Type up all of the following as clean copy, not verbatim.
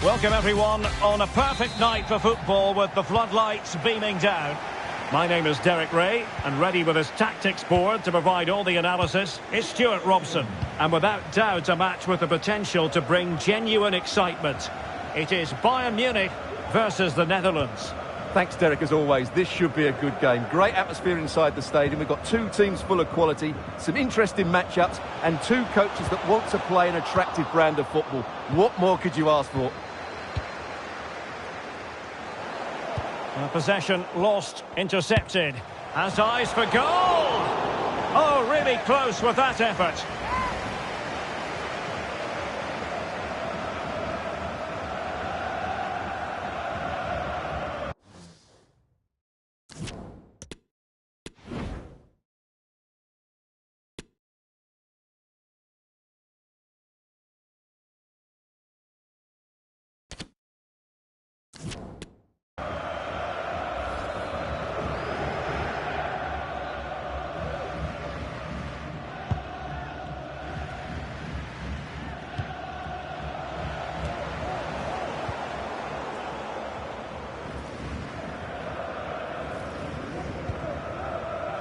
Welcome everyone on a perfect night for football with the floodlights beaming down. My name is Derek Ray, and ready with his tactics board to provide all the analysis is Stuart Robson. And without doubt a match with the potential to bring genuine excitement. It is Bayern Munich versus the Netherlands. Thanks, Derek, as always. This should be a good game. Great atmosphere inside the stadium. We've got two teams full of quality, some interesting matchups, and two coaches that want to play an attractive brand of football. What more could you ask for? Possession lost, intercepted. Has eyes for goal! Oh, really close with that effort.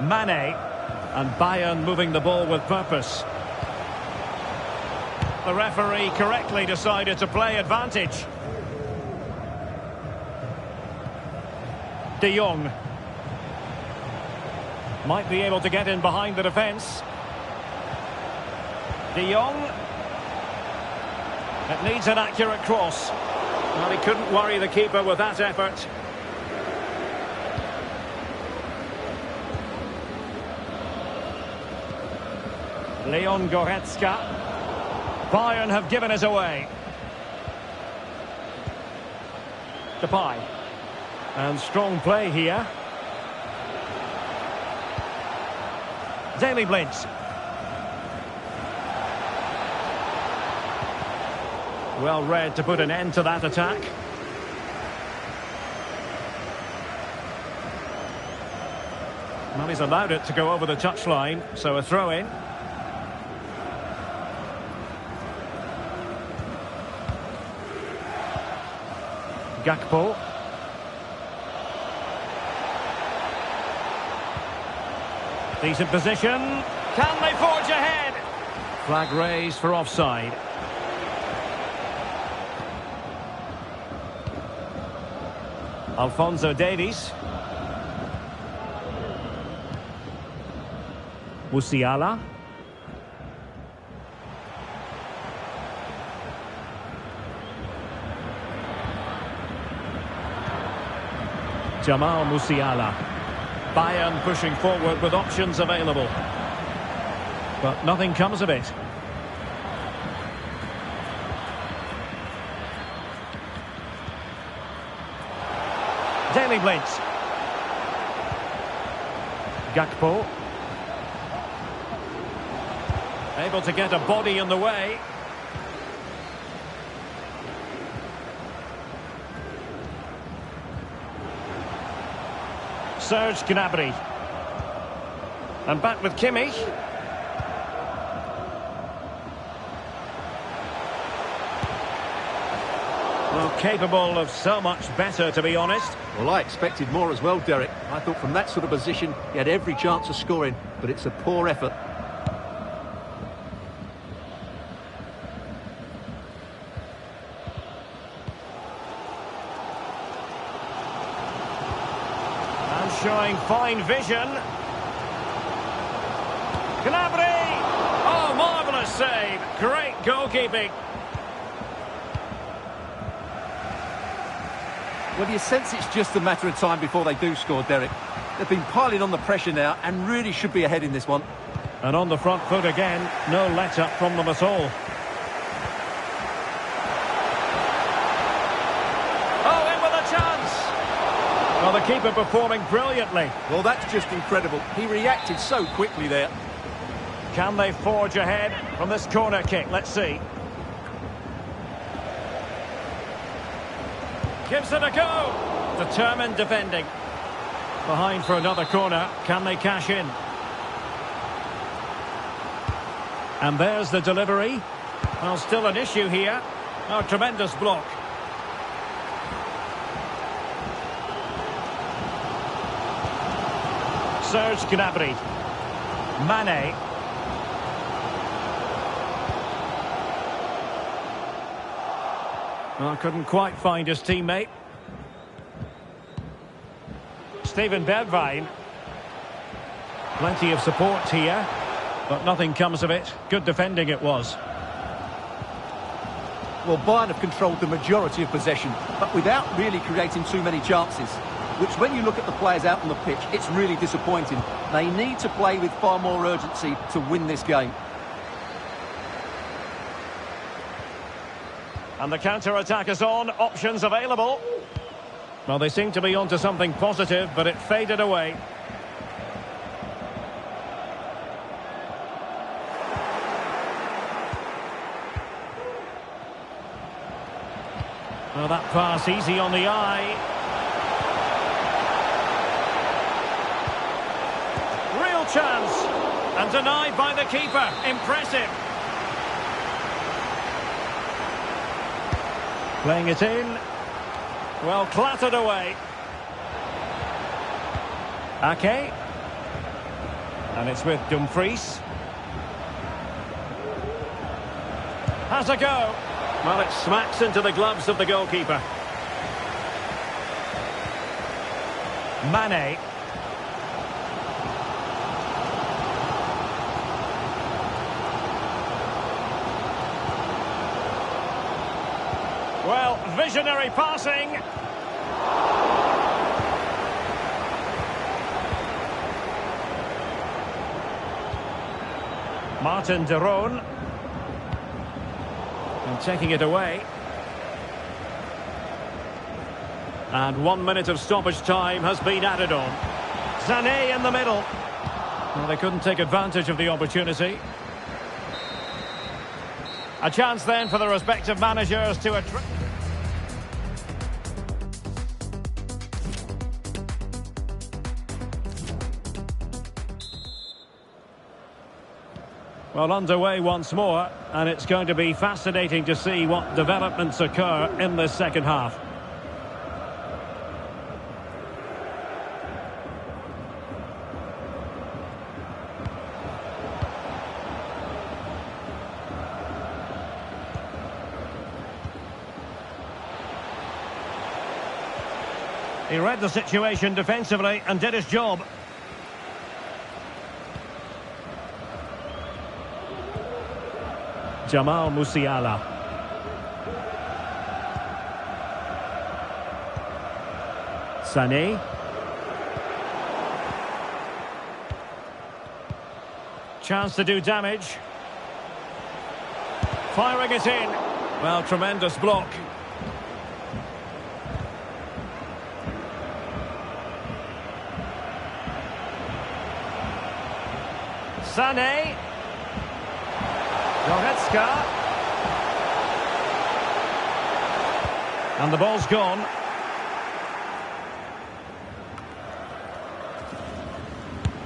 Mane, and Bayern moving the ball with purpose. The referee correctly decided to play advantage. De Jong might be able to get in behind the defence. De Jong. It needs an accurate cross. Well, he couldn't worry the keeper with that effort. Leon Goretzka. Bayern have given it away. Depay. And strong play here. Daily Blind. Well read to put an end to that attack. Well, he's allowed it to go over the touchline, so a throw-in. Gakpo. Decent position. Can they forge ahead? Flag raised for offside. Alphonso Davies. Musiala. Jamal Musiala. Bayern pushing forward with options available. But nothing comes of it. Daily Blind. Gakpo. Able to get a body in the way. Serge Gnabry. And back with Kimmich. Well, capable of so much better, to be honest. Well, I expected more as well, Derek. I thought from that sort of position, he had every chance of scoring, but it's a poor effort. Showing fine vision. Gnabry! Oh, marvellous save. Great goalkeeping. Well, you sense it's just a matter of time before they do score, Derek. They've been piling on the pressure now and really should be ahead in this one. And on the front foot again, no let-up from them at all. Well, the keeper performing brilliantly. Well, that's just incredible. He reacted so quickly there. Can they forge ahead from this corner kick? Let's see. Gives it a go. Determined defending. Behind for another corner. Can they cash in? And there's the delivery. Well, still an issue here. Oh, tremendous block. Serge Gnabry. Mane. Well, couldn't quite find his teammate. Steven Bergwijn. Plenty of support here, but nothing comes of it. Good defending it was. Well, Bayern have controlled the majority of possession, but without really creating too many chances, which when you look at the players out on the pitch, it's really disappointing. They need to play with far more urgency to win this game. And the counter-attack is on, options available. Well, they seem to be onto something positive, but it faded away. Well, that pass easy on the eye. Real chance. And denied by the keeper. Impressive. Playing it in. Well, clattered away. Ake. And it's with Dumfries. Has a go. Well, it smacks into the gloves of the goalkeeper. Mane. Well, visionary passing. Martin de Roon. And taking it away. And 1 minute of stoppage time has been added on. Sané in the middle. Well, they couldn't take advantage of the opportunity. A chance then for the respective managers to attract. Well, underway once more, and it's going to be fascinating to see what developments occur in this second half. He read the situation defensively and did his job. Jamal Musiala. Sané. Chance to do damage. Firing it in. Well, tremendous block. Sané. Goretzka. And the ball's gone.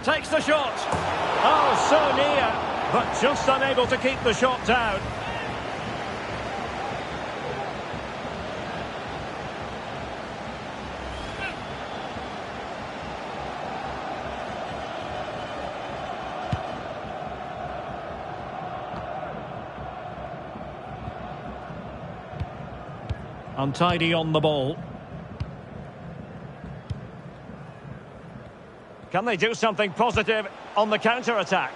Takes the shot. Oh, so near, but just unable to keep the shot down. Untidy on the ball. Can they do something positive on the counter-attack?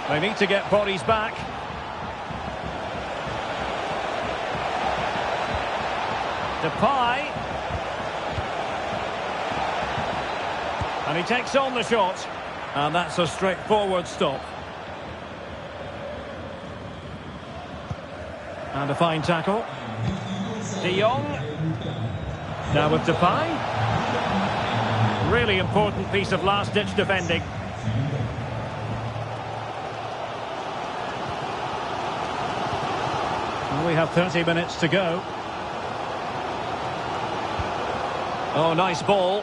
They need to get bodies back. Depay. And he takes on the shot. And that's a straightforward stop. And a fine tackle. De Jong. Now with Depay. Really important piece of last-ditch defending. We have 30 minutes to go. Oh, nice ball.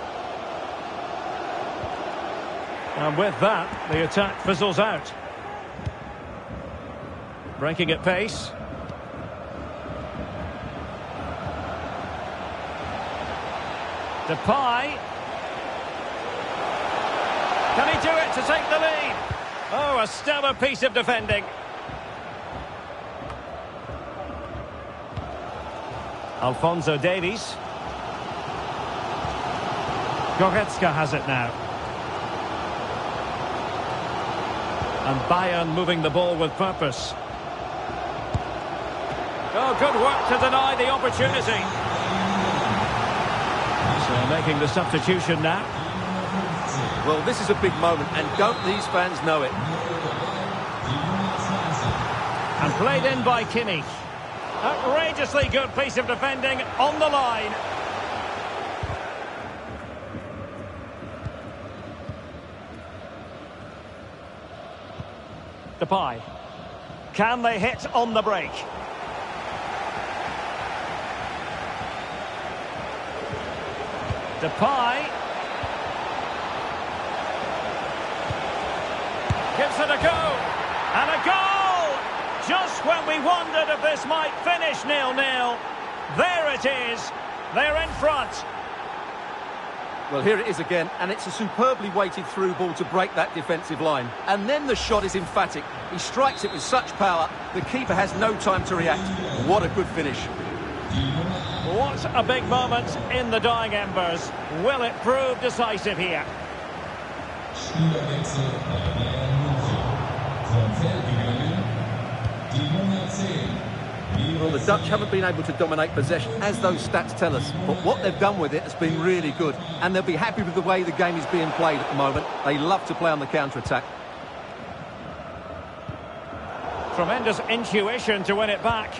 And with that, the attack fizzles out. Breaking at pace. Depay. Can he do it to take the lead? Oh, a stellar piece of defending. Alphonso Davies. Goretzka has it now. And Bayern moving the ball with purpose. Oh, good work to deny the opportunity. So making the substitution now. Well, this is a big moment, and don't these fans know it? And played in by Kimmich. Outrageously good piece of defending on the line. Depay. Can they hit on the break? Depay. Gives it a go. And a goal! Just when we wondered if this might finish 0-0. There it is. They're in front. Well, here it is again, and it's a superbly weighted through ball to break that defensive line. And then the shot is emphatic. He strikes it with such power, the keeper has no time to react. What a good finish. What a big moment in the dying embers. Will it prove decisive here? Well, the Dutch haven't been able to dominate possession, as those stats tell us. But what they've done with it has been really good. And they'll be happy with the way the game is being played at the moment. They love to play on the counter-attack. Tremendous intuition to win it back.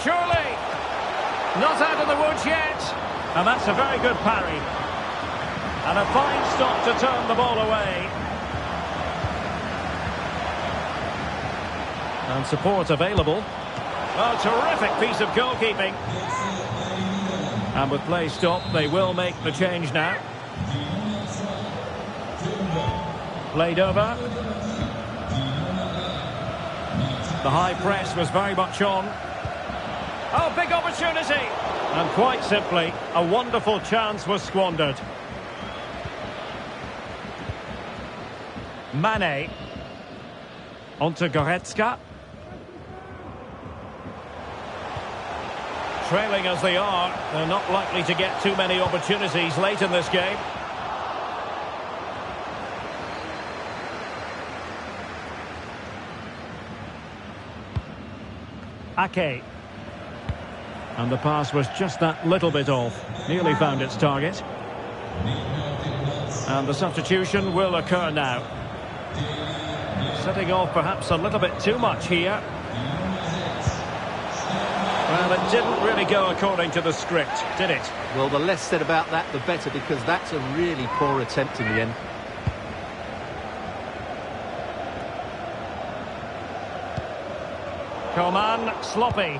Surely! Not out of the woods yet. And that's a very good parry. And a fine stop to turn the ball away. And support available. Oh, terrific piece of goalkeeping. And with play stopped, they will make the change now. Played over. The high press was very much on. Oh, big opportunity! And quite simply, a wonderful chance was squandered. Mane. Onto Goretzka. Trailing as they are, they're not likely to get too many opportunities late in this game. Ake. And the pass was just that little bit off. Nearly found its target. And the substitution will occur now. Setting off perhaps a little bit too much here. Well, it didn't really go according to the script, did it? Well, the less said about that, the better, because that's a really poor attempt in the end. Coman, sloppy.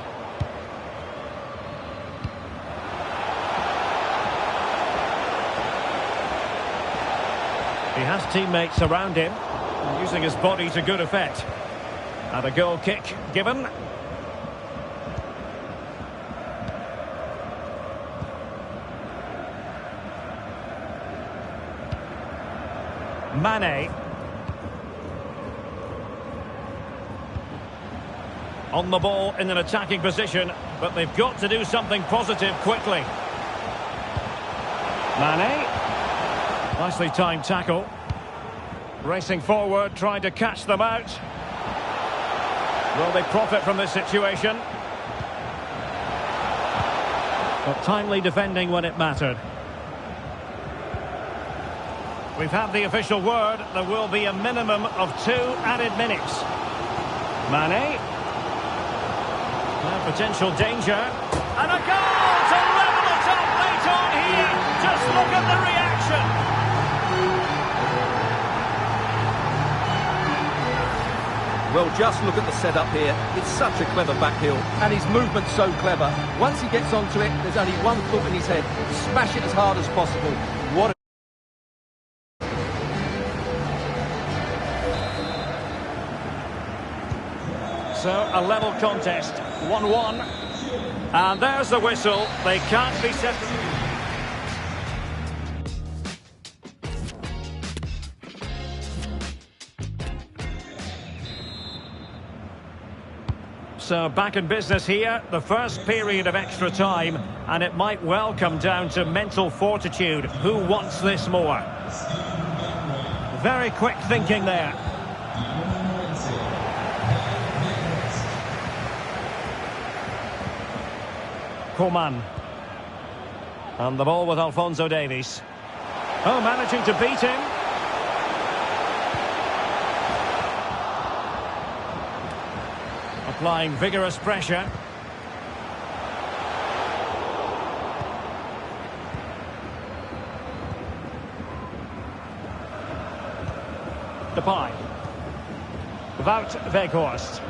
He has teammates around him, using his body to good effect. And a goal kick given. Mane. On the ball in an attacking position, but they've got to do something positive quickly. Mane. Nicely timed tackle. Racing forward, trying to catch them out. Will they profit from this situation? But timely defending when it mattered. We've had the official word. There will be a minimum of 2 added minutes. Mane. Potential danger. And a goal to level it up late on here. Just look at the reaction. Well, just look at the setup here. It's such a clever backhill, and his movement's so clever. Once he gets onto it, there's only one thought in his head: smash it as hard as possible. What a... So, a level contest, 1-1. And there's the whistle. They can't be separated. So back in business here, the first period of extra time, and it might well come down to mental fortitude. Who wants this more? Very quick thinking there. Coman. And the ball with Alphonso Davies. Oh, managing to beat him. Applying vigorous pressure. Depay. Wout Weghorst.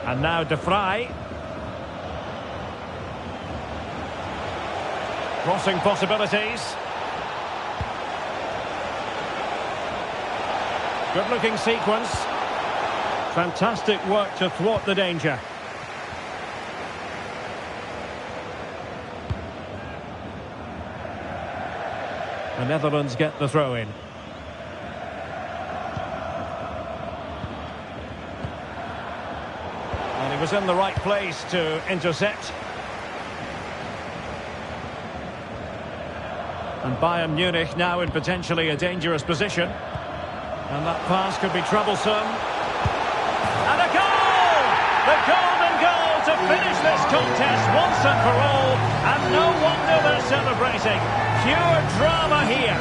And now De Vrij. Crossing possibilities. Good-looking sequence. Fantastic work to thwart the danger. The Netherlands get the throw in. And he was in the right place to intercept. And Bayern Munich now in potentially a dangerous position. And that pass could be troublesome. And a goal! The golden goal to finish this contest once and for all. And no wonder they're celebrating. Pure drama here.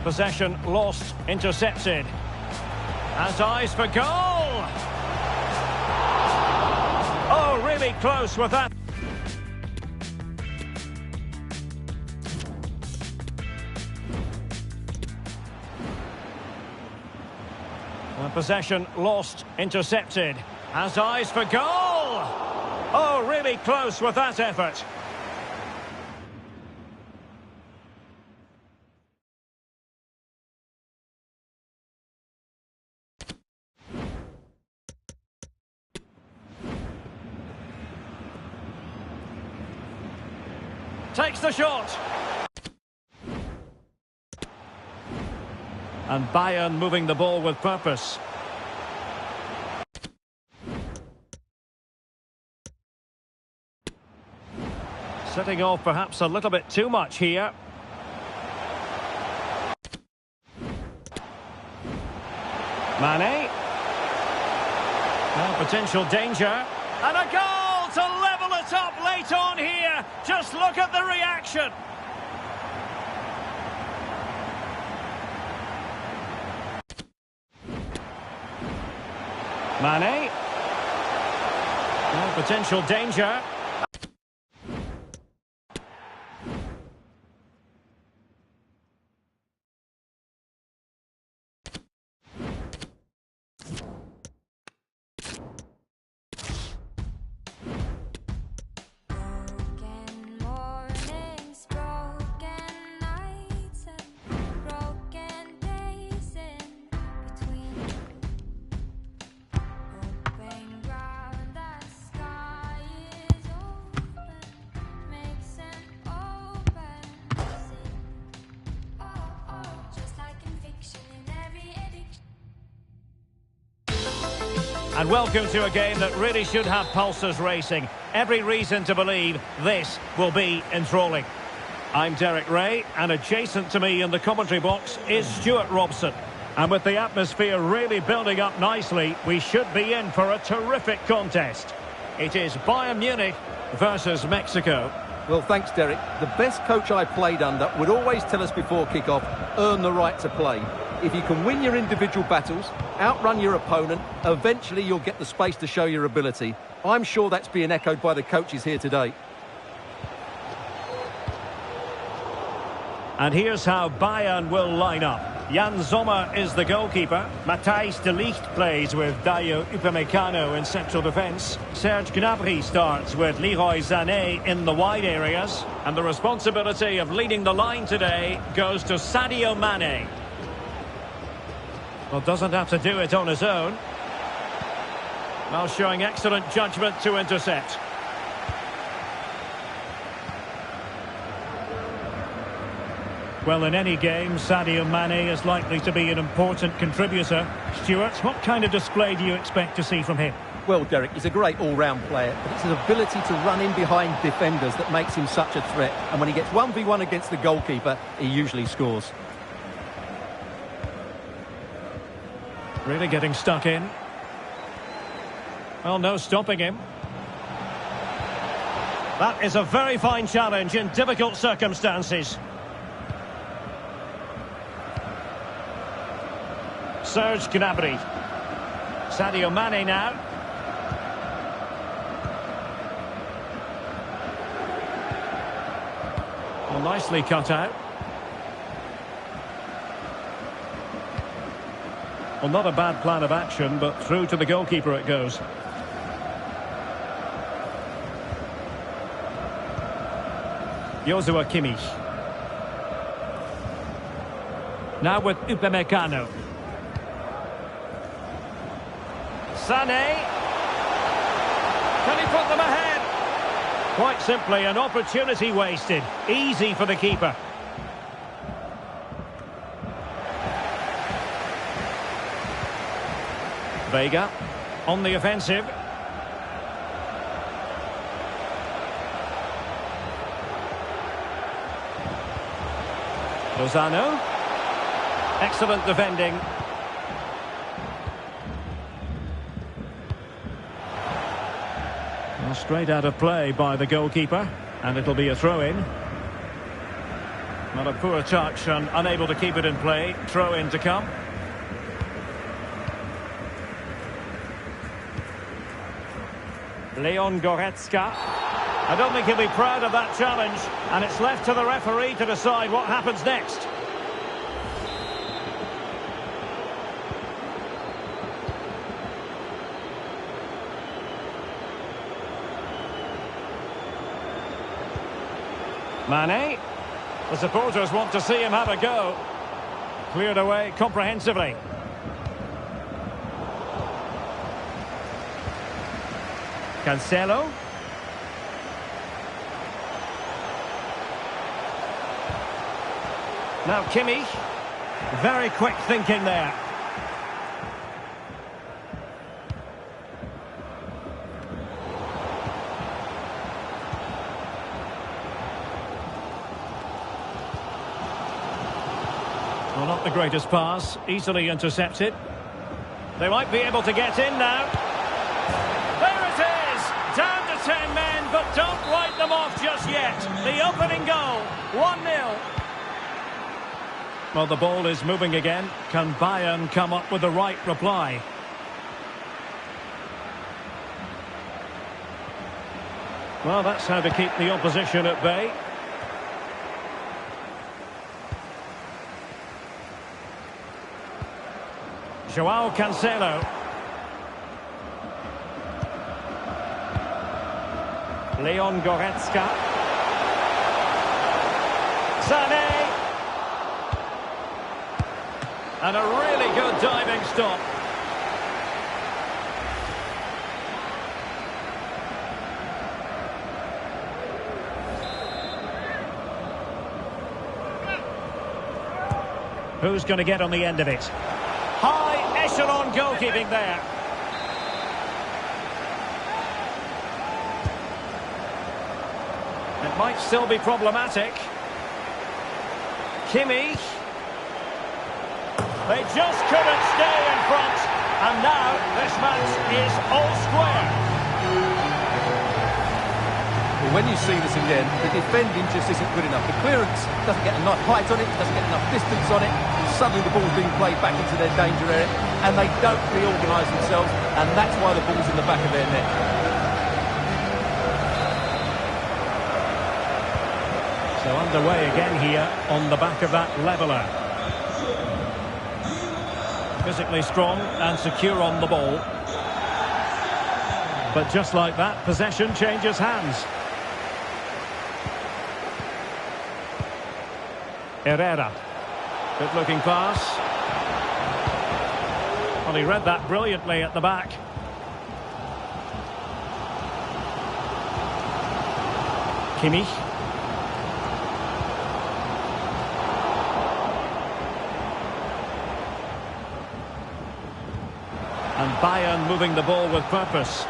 Possession lost, intercepted. Has eyes for goal! Oh, really close with that. Possession lost, intercepted. Has eyes for goal! Oh, really close with that effort. Takes the shot. And Bayern moving the ball with purpose. Setting off perhaps a little bit too much here. Mane. Now potential danger. And a goal to level it up late on here. Just look at the reaction. Mane. Now potential danger. And welcome to a game that really should have pulses racing. Every reason to believe this will be enthralling. I'm Derek Ray, and adjacent to me in the commentary box is Stuart Robson. And with the atmosphere really building up nicely, we should be in for a terrific contest. It is Bayern Munich versus Mexico. Well, thanks, Derek. The best coach I played under would always tell us before kick-off, earn the right to play. If you can win your individual battles, outrun your opponent, eventually you'll get the space to show your ability. I'm sure that's being echoed by the coaches here today. And here's how Bayern will line up. Jan Sommer is the goalkeeper. Matthijs de Ligt plays with Dayo Upamecano in central defence. Serge Gnabry starts with Leroy Sané in the wide areas. And the responsibility of leading the line today goes to Sadio Mane. Well, doesn't have to do it on his own. Well, showing excellent judgment to intercept. Well, in any game, Sadio Mane is likely to be an important contributor. Stuart, what kind of display do you expect to see from him? Well, Derek, he's a great all-round player, but it's his ability to run in behind defenders that makes him such a threat. And when he gets 1v1 against the goalkeeper, he usually scores. Really getting stuck in. Well, no stopping him. That is a very fine challenge in difficult circumstances. Serge Gnabry. Sadio Mane now. Well, nicely cut out. Well, not a bad plan of action, but through to the goalkeeper it goes. Joshua Kimmich. Now with Upamecano. Sané. Can he put them ahead? Quite simply, an opportunity wasted. Easy for the keeper. Vega on the offensive. Lozano. Excellent defending. Well, straight out of play by the goalkeeper, and it'll be a throw-in. Not a poor touch and unable to keep it in play. Throw-in to come. Leon Goretzka. I don't think he'll be proud of that challenge, and it's left to the referee to decide what happens next. Mane. The supporters want to see him have a go. Cleared away comprehensively. Cancelo. Now Kimmich. Very quick thinking there. Well, not the greatest pass. Easily intercepted. They might be able to get in now. There it is! Down to 10 men, but don't write them off just yet. The opening goal. 1-0. Well, the ball is moving again. Can Bayern come up with the right reply? Well, that's how to keep the opposition at bay. Joao Cancelo. Leon Goretzka. Sané. And a really good diving stop. Who's going to get on the end of it? High echelon goalkeeping there. It might still be problematic. Kimmich. They just couldn't stay in front. And now this match is all square. Well, when you see this again, the defending just isn't good enough. The clearance doesn't get enough height on it, doesn't get enough distance on it. Suddenly the ball's being played back into their danger area, and they don't reorganise themselves, and that's why the ball's in the back of their net. So underway again here on the back of that leveller. Physically strong and secure on the ball. But just like that, possession changes hands. Herrera. Good looking pass. Well, he read that brilliantly at the back. Kimmich. And Bayern moving the ball with purpose.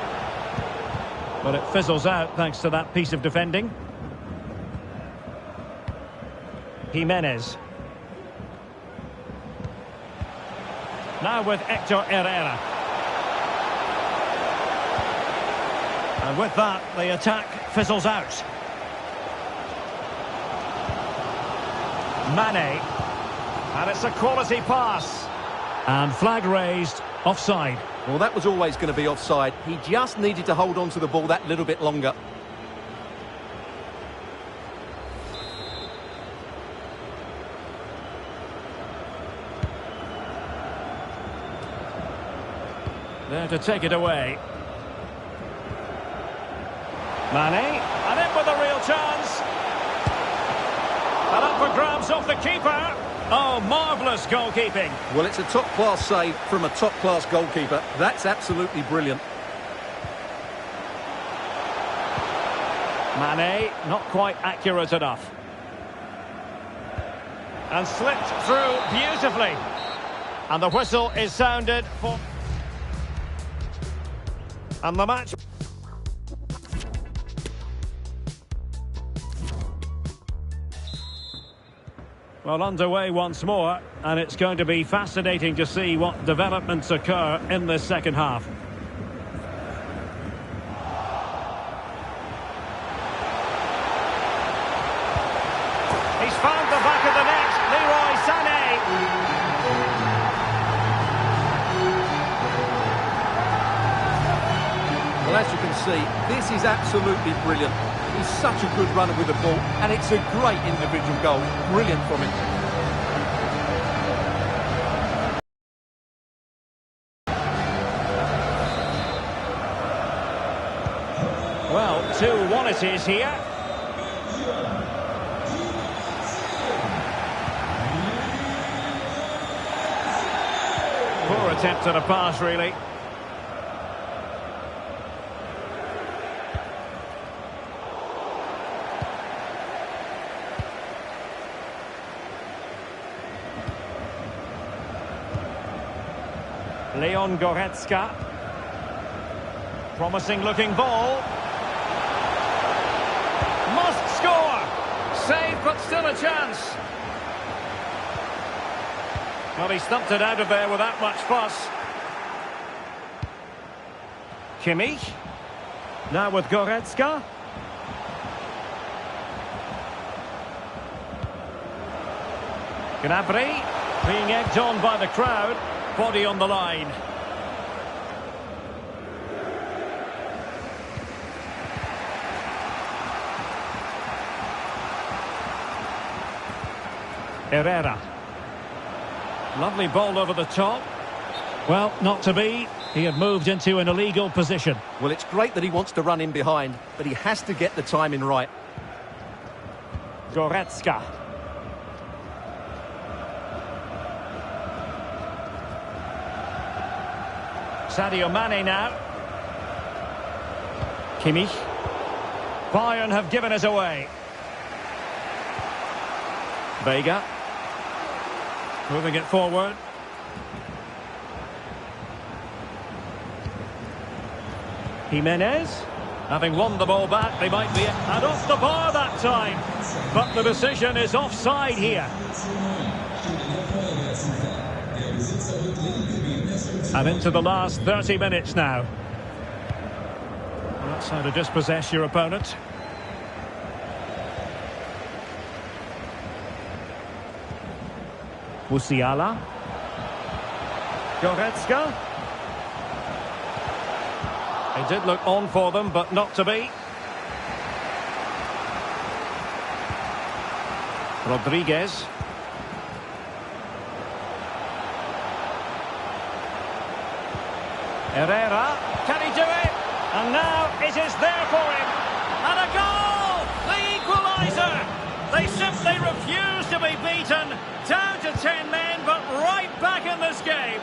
But it fizzles out thanks to that piece of defending. Jimenez. Now with Hector Herrera. And with that, the attack fizzles out. Mane. And it's a quality pass. And flag raised, offside. Well, that was always going to be offside. He just needed to hold on to the ball that little bit longer. There to take it away. Mane, and in with a real chance. And up for grabs off the keeper. Oh, marvellous goalkeeping. Well, it's a top-class save from a top-class goalkeeper. That's absolutely brilliant. Mane, not quite accurate enough. And slipped through beautifully. And the whistle is sounded for... And the match... Well, underway once more, and it's going to be fascinating to see what developments occur in this second half. He's found the back of the net, Leroy Sané. Well, as you can see, this is absolutely brilliant. He's such a good runner with the ball, and it's a great individual goal. Brilliant from him. Well, 2-1 it is here. Poor attempt at a pass, really. Leon Goretzka. Promising looking ball. Must score. Save, but still a chance. Well, he stumped it out of there without much fuss. Kimmich. Now with Goretzka. Gnabry. Being egged on by the crowd. Body on the line. Herrera. Lovely ball over the top. Well, not to be. He had moved into an illegal position. Well, it's great that he wants to run in behind, but he has to get the timing right. Goretzka. Sadio Mane now. Kimmich. Bayern have given us away. Vega. Moving it forward. Jimenez. Having won the ball back, they might be... And off the bar that time. But the decision is offside here. And into the last 30 minutes now. That's how to dispossess your opponent. Musiala. Goretzka. He did look on for them, but not to be. Rodriguez. Herrera, can he do it? And now it is there for him. And a goal! The equaliser! They simply refuse to be beaten. Down to 10 men, but right back in this game.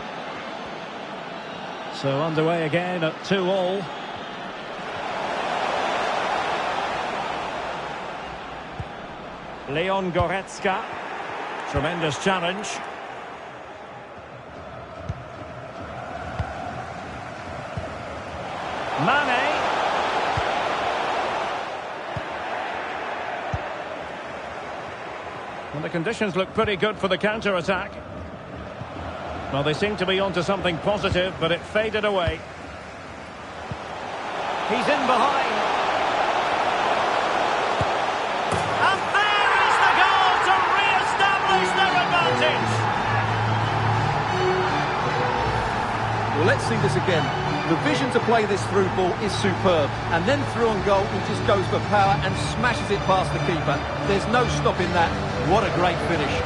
So underway again at 2-2. Leon Goretzka. Tremendous challenge. Mane. Well, the conditions look pretty good for the counter-attack. Well, they seem to be onto something positive, but it faded away. He's in behind. And there is the goal to re-establish their advantage. Well, let's see this again. The vision to play this through ball is superb. And then through on goal, he just goes for power and smashes it past the keeper. There's no stopping that. What a great finish.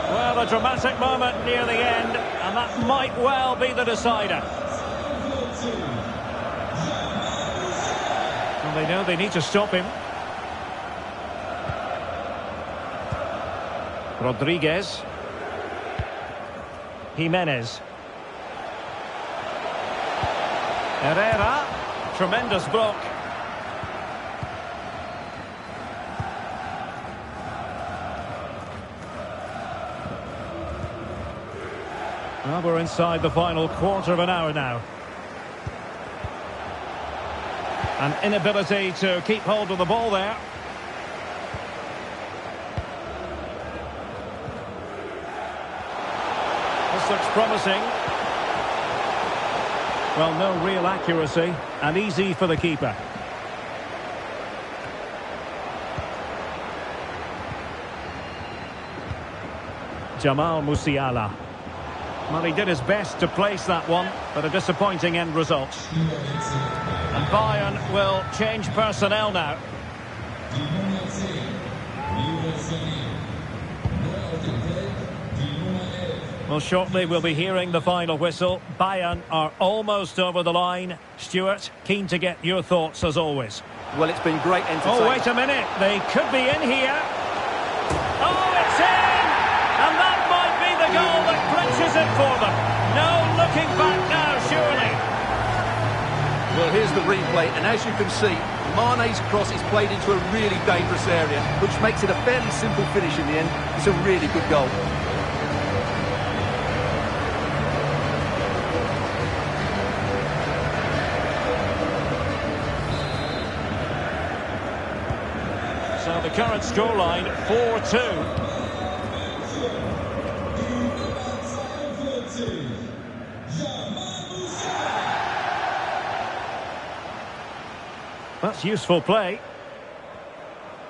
Well, a dramatic moment near the end, and that might well be the decider. And they know they need to stop him. Rodriguez. Jimenez. Herrera. Tremendous block. Well, we're inside the final quarter of an hour now. An inability to keep hold of the ball there. This looks promising. Well, no real accuracy, and easy for the keeper. Jamal Musiala. Well, he did his best to place that one, but a disappointing end result. And Bayern will change personnel now. Well, shortly we'll be hearing the final whistle. Bayern are almost over the line. Stuart, keen to get your thoughts as always. Well, it's been great entertainment. Oh, wait a minute. They could be in here. Oh, it's in! And that might be the goal that clinches it for them. No looking back now, surely. Well, here's the replay, and as you can see, Mane's cross is played into a really dangerous area, which makes it a fairly simple finish in the end. It's a really good goal. So the current scoreline, 4-2. That's useful play.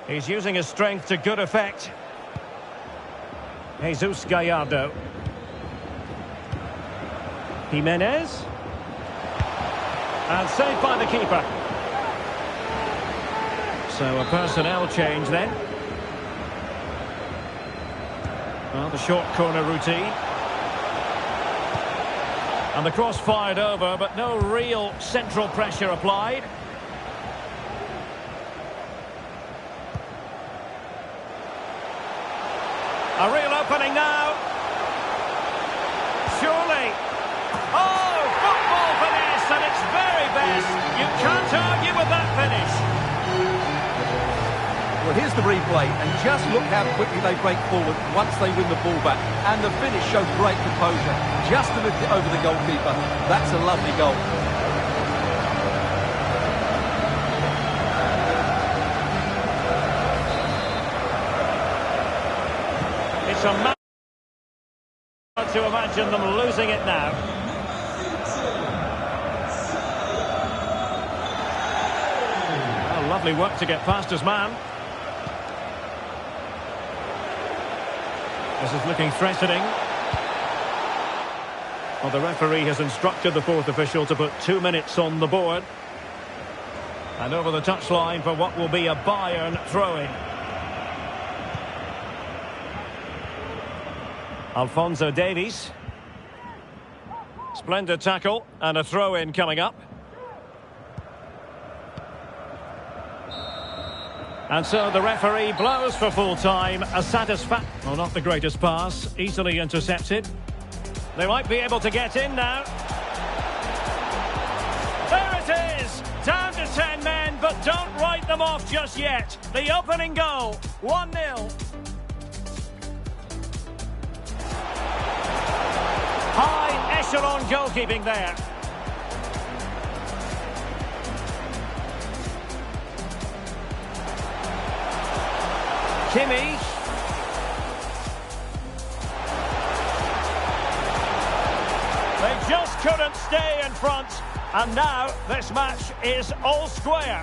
He's using his strength to good effect. Jesus Gallardo. Jimenez. And saved by the keeper. So a personnel change then. Well, the short corner routine. And the cross fired over, but no real central pressure applied. A real opening now. Surely. Oh, football finesse at its very best. You can't argue with that finish. Well, here's the replay, and just look how quickly they break forward once they win the ball back. And the finish showed great composure. Just to lift it over the goalkeeper. That's a lovely goal. It's a matter to imagine them losing it now. Oh, lovely work to get past his man. This is looking threatening. Well, the referee has instructed the fourth official to put 2 minutes on the board. And over the touchline for what will be a Bayern throw-in. Alphonso Davies. Splendid tackle and a throw-in coming up. And so the referee blows for full time. A well, not the greatest pass, easily intercepted. They might be able to get in now. There it is! Down to 10 men, but don't write them off just yet. The opening goal, 1-0. High echelon goalkeeping there. Kimmich. They just couldn't stay in front. And now this match is all square.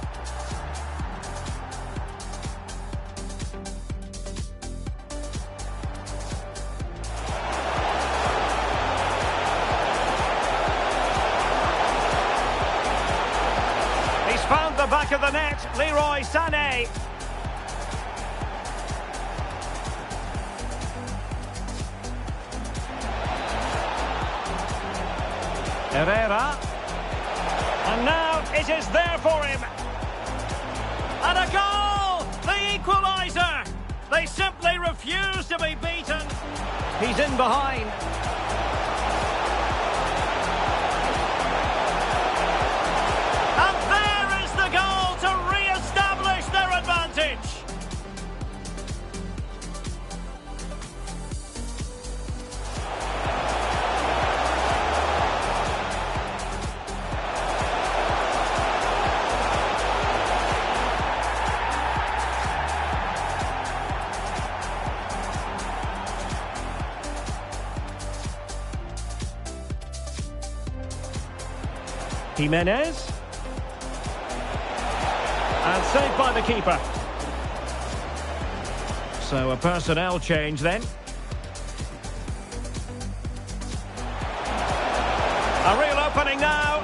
He's found the back of the net, Leroy Sané. Herrera. And now it is there for him. And a goal! The equaliser! They simply refuse to be beaten. He's in behind. And there is the goal to re-establish their advantage. Jimenez. And saved by the keeper. So a personnel change then. A real opening now.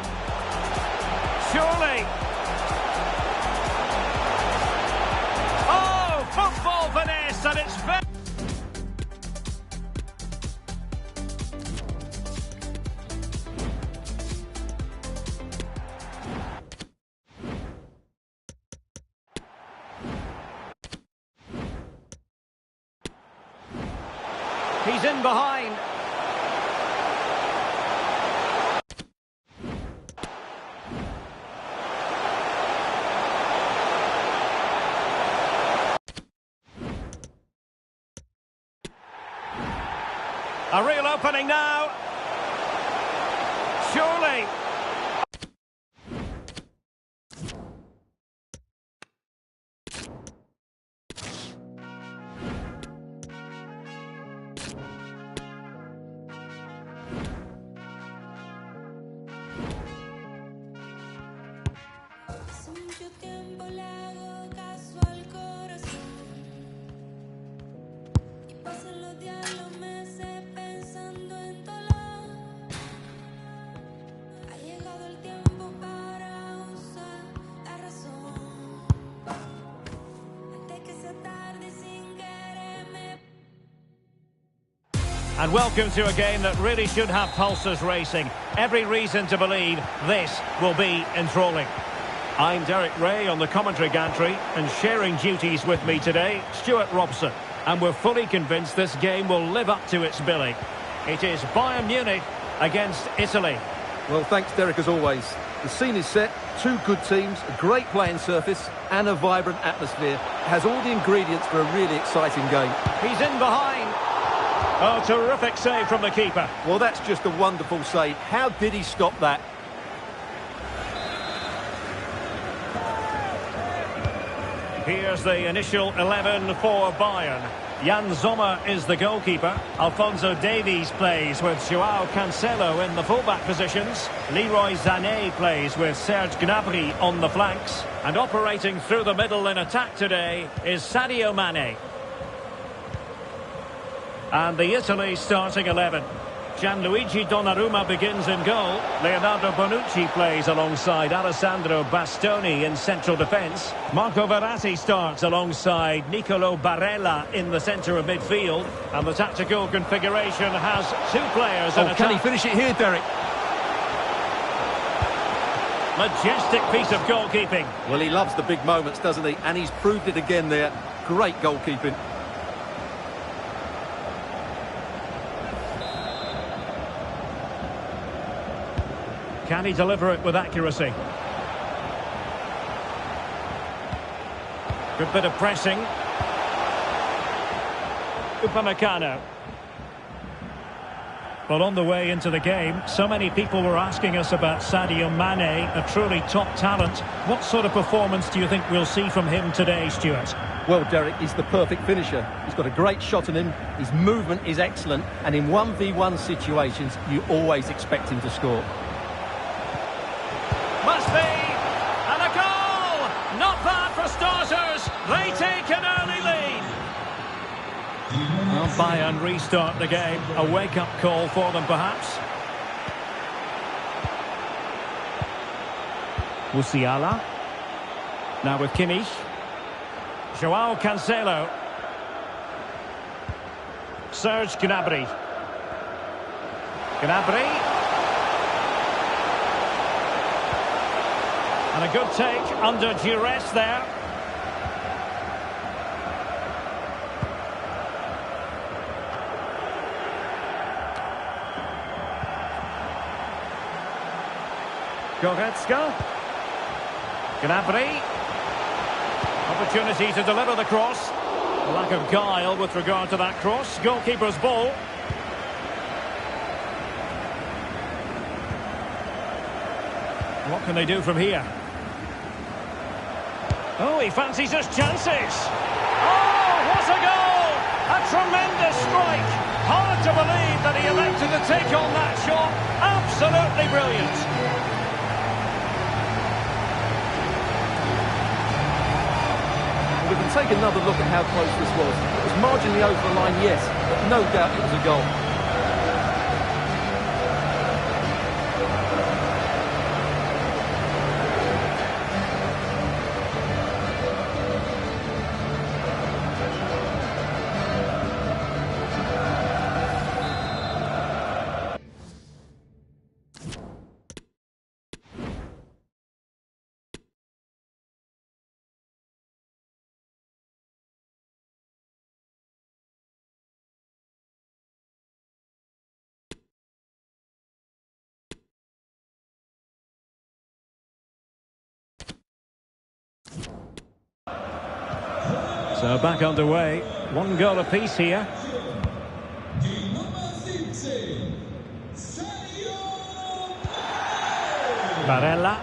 Surely. Oh, football finesse, and it's very... He's in behind. A real opening now. Surely. And welcome to a game that really should have pulses racing. Every reason to believe this will be enthralling. I'm Derek Ray on the commentary gantry, and sharing duties with me today, Stuart Robson. And we're fully convinced this game will live up to its billing. It is Bayern Munich against Italy. Well, thanks, Derek, as always. The scene is set, two good teams, a great playing surface, and a vibrant atmosphere. It has all the ingredients for a really exciting game. He's in behind. Oh, terrific save from the keeper. Well, that's just a wonderful save. How did he stop that? Here's the initial 11 for Bayern. Jan Sommer is the goalkeeper. Alphonso Davies plays with Joao Cancelo in the fullback positions. Leroy Sané plays with Serge Gnabry on the flanks. And operating through the middle in attack today is Sadio Mane. And the Italy starting 11. Gianluigi Donnarumma begins in goal. Leonardo Bonucci plays alongside Alessandro Bastoni in central defence. Marco Verratti starts alongside Nicolo Barella in the centre of midfield. And the tactical configuration has two players in attack. Can he finish it here, Derek? Majestic piece of goalkeeping. Well, he loves the big moments, doesn't he? And he's proved it again there. Great goalkeeping. Can he deliver it with accuracy? Good bit of pressing. Upamecano. Well, on the way into the game, so many people were asking us about Sadio Mane, a truly top talent. What sort of performance do you think we'll see from him today, Stuart? Well, Derek, he's the perfect finisher. He's got a great shot on him, his movement is excellent, and in 1v1 situations, you always expect him to score. Must be! And a goal! Not bad for starters! They take an early lead! Well, Bayern restart the game. A wake-up call for them, perhaps. Musiala. Now with Kimmich. Joao Cancelo. Serge Gnabry. Gnabry. And a good take under duress there. Goretzka. Gnabry. Opportunity to deliver the cross. A lack of guile with regard to that cross. Goalkeeper's ball. What can they do from here? Oh, he fancies his chances. Oh, what a goal! A tremendous strike. Hard to believe that he elected to take on that shot. Absolutely brilliant. We can take another look at how close this was. It was marginally over the line, yes, but no doubt it was a goal. So back underway. One goal apiece here. Barella.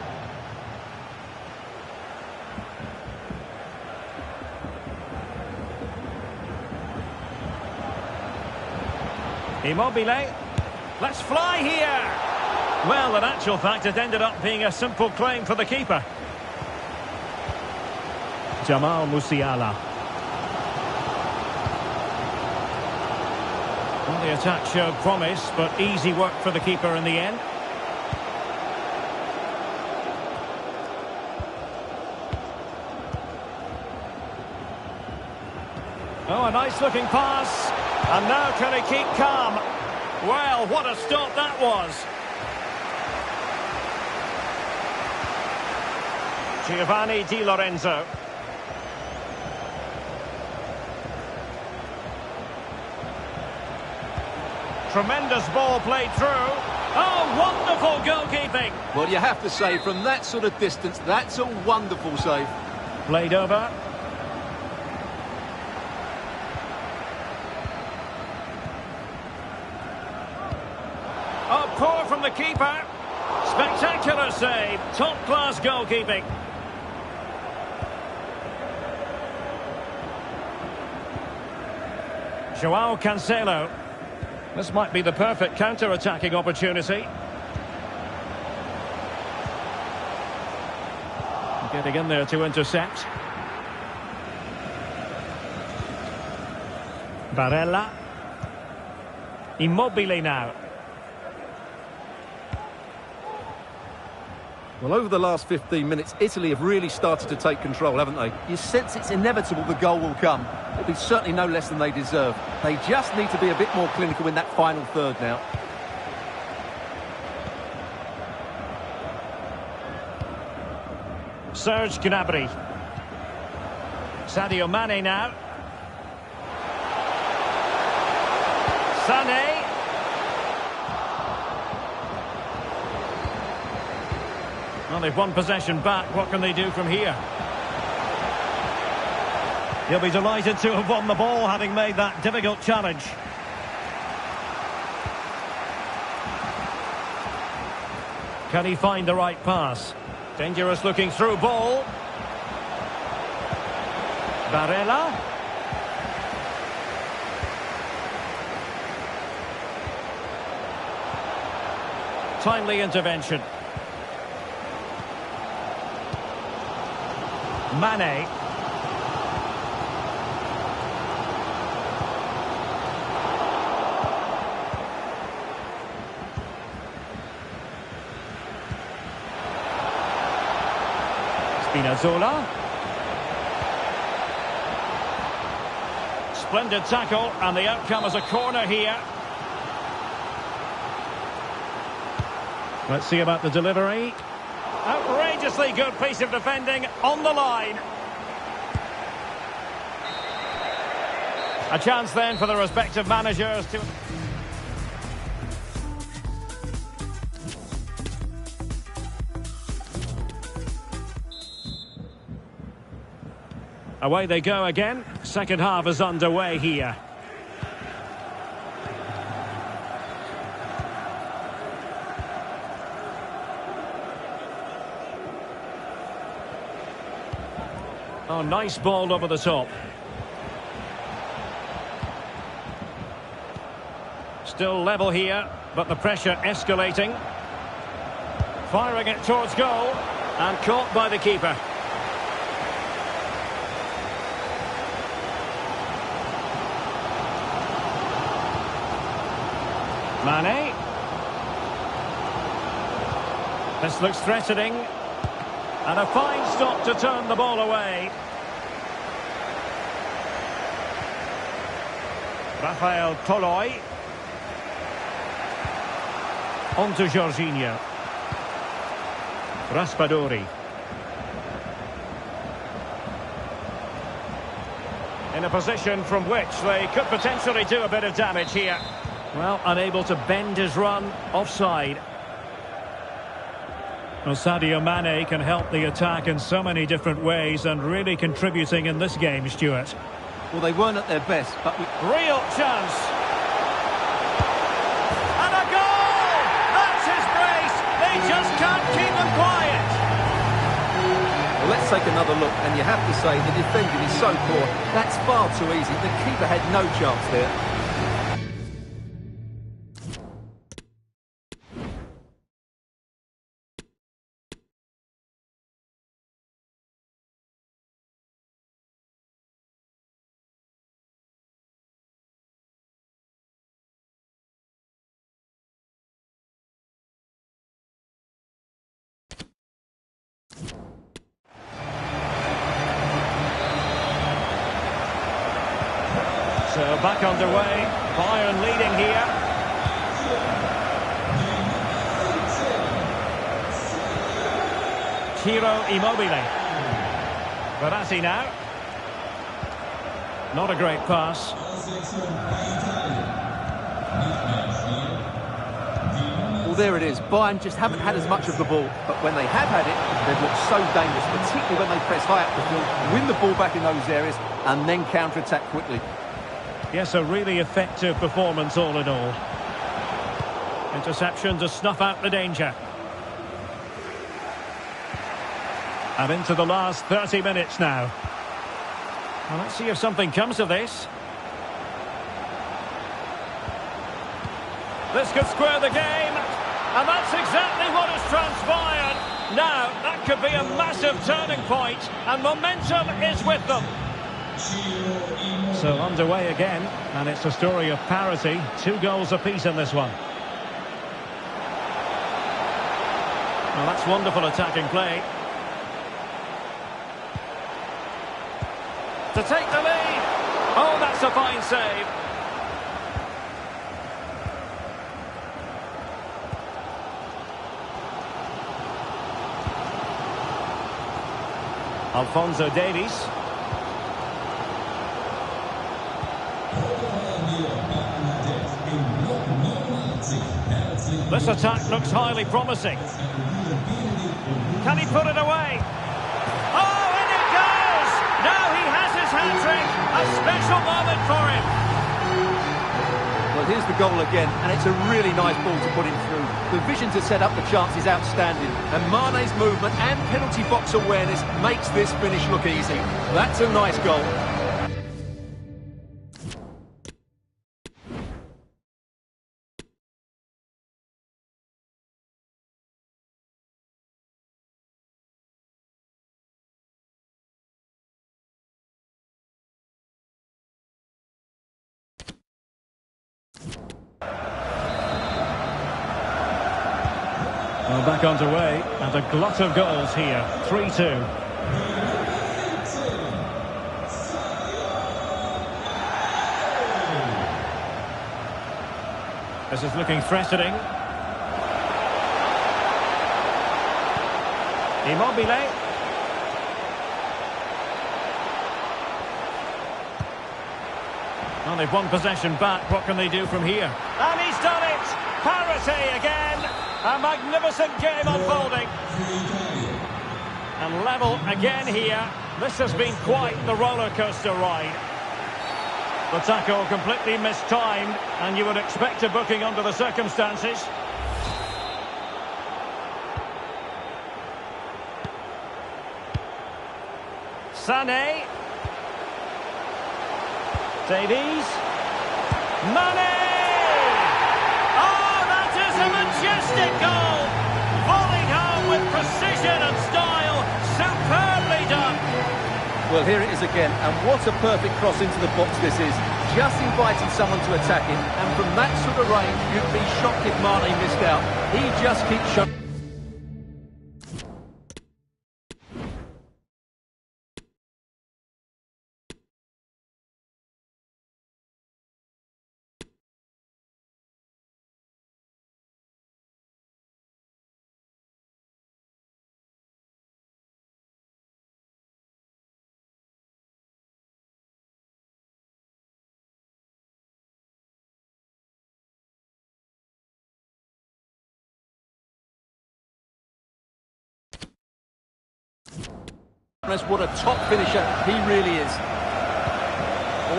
Immobile. Let's fly here. Well, in actual fact, it ended up being a simple claim for the keeper. Jamal Musiala. Well, the attack showed promise, but easy work for the keeper in the end. Oh, a nice-looking pass. And now can he keep calm? Well, what a stop that was. Giovanni Di Lorenzo. Tremendous ball played through. Oh, wonderful goalkeeping. Well, you have to say, from that sort of distance, that's a wonderful save. Played over. Oh, poor from the keeper. Spectacular save. Top-class goalkeeping. Joao Cancelo. This might be the perfect counter-attacking opportunity. Getting in there to intercept. Barella. Immobile now. Well, over the last 15 minutes, Italy have really started to take control, haven't they? You sense it's inevitable the goal will come. It'll be certainly no less than they deserve. They just need to be a bit more clinical in that final third now. Serge Gnabry. Sadio Mane now. Sané. Well, they've won possession back. What can they do from here? He'll be delighted to have won the ball, having made that difficult challenge. Can he find the right pass? Dangerous looking through ball. Barella. Timely intervention. Mane. Spinazzola. Splendid tackle, and the outcome is a corner here. Let's see about the delivery. Outrageously good piece of defending on the line. A chance then for the respective managers to... Away they go again. Second half is underway here. Oh, nice ball over the top. Still level here, but the pressure escalating. Firing it towards goal, and caught by the keeper. Mane. This looks threatening. And a fine stop to turn the ball away. Rafael Toloi. On to Jorginho. Raspadori. In a position from which they could potentially do a bit of damage here. Well, unable to bend his run, offside. Well, Sadio Mane can help the attack in so many different ways and really contributing in this game, Stuart. Well, they weren't at their best, but... Real chance! And a goal! That's his brace! They just can't keep them quiet! Well, let's take another look, and you have to say the defending is so poor. That's far too easy. The keeper had no chance there. So back underway, Bayern leading here. Ciro Immobile. Verratti now. Not a great pass. Well, there it is. Bayern just haven't had as much of the ball, but when they have had it, they've looked so dangerous, particularly when they press high up the field, win the ball back in those areas, and then counter-attack quickly. Yes, a really effective performance all in all. Interception to snuff out the danger. And into the last 30 minutes now. Well, let's see if something comes of this. This could square the game. And that's exactly what has transpired. Now, that could be a massive turning point, and momentum is with them. So underway again, and it's a story of parity. 2 goals apiece in this one. Well, that's wonderful attacking play. To take the lead. Oh, that's a fine save. Alphonso Davies. This attack looks highly promising. Can he put it away? Oh, and it goes! Now he has his hat-trick. A special moment for him. Well, here's the goal again, and it's a really nice ball to put him through. The vision to set up the chance is outstanding, and Mane's movement and penalty box awareness makes this finish look easy. That's a nice goal. Well, back underway, and a glut of goals here. 3-2. This is looking threatening. Immobile. Well, they've won possession back. What can they do from here? And he's done it! Parity again! A magnificent game unfolding. And level again here. This has been quite the roller coaster ride. The tackle completely mistimed, and you would expect a booking under the circumstances. Sané. Davies. Mane! A majestic goal, volleyed home with precision and style, superbly done. Well, here it is again, and what a perfect cross into the box this is. Just inviting someone to attack him, and from that sort of range, you'd be shocked if Mane missed out. He just keeps shot. What a top finisher he really is.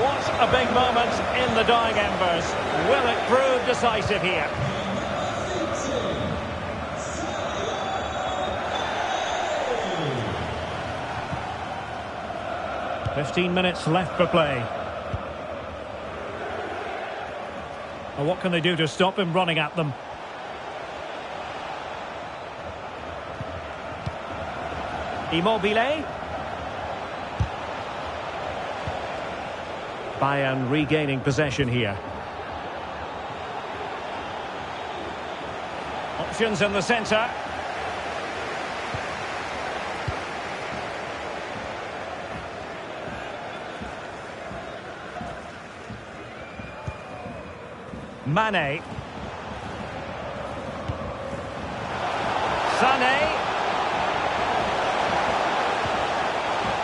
What a big moment in the dying embers. Will it prove decisive here? "15 minutes left for play. Well, what can they do to stop him running at them? Immobile. Bayern regaining possession here. Options in the centre. Mane. Sané.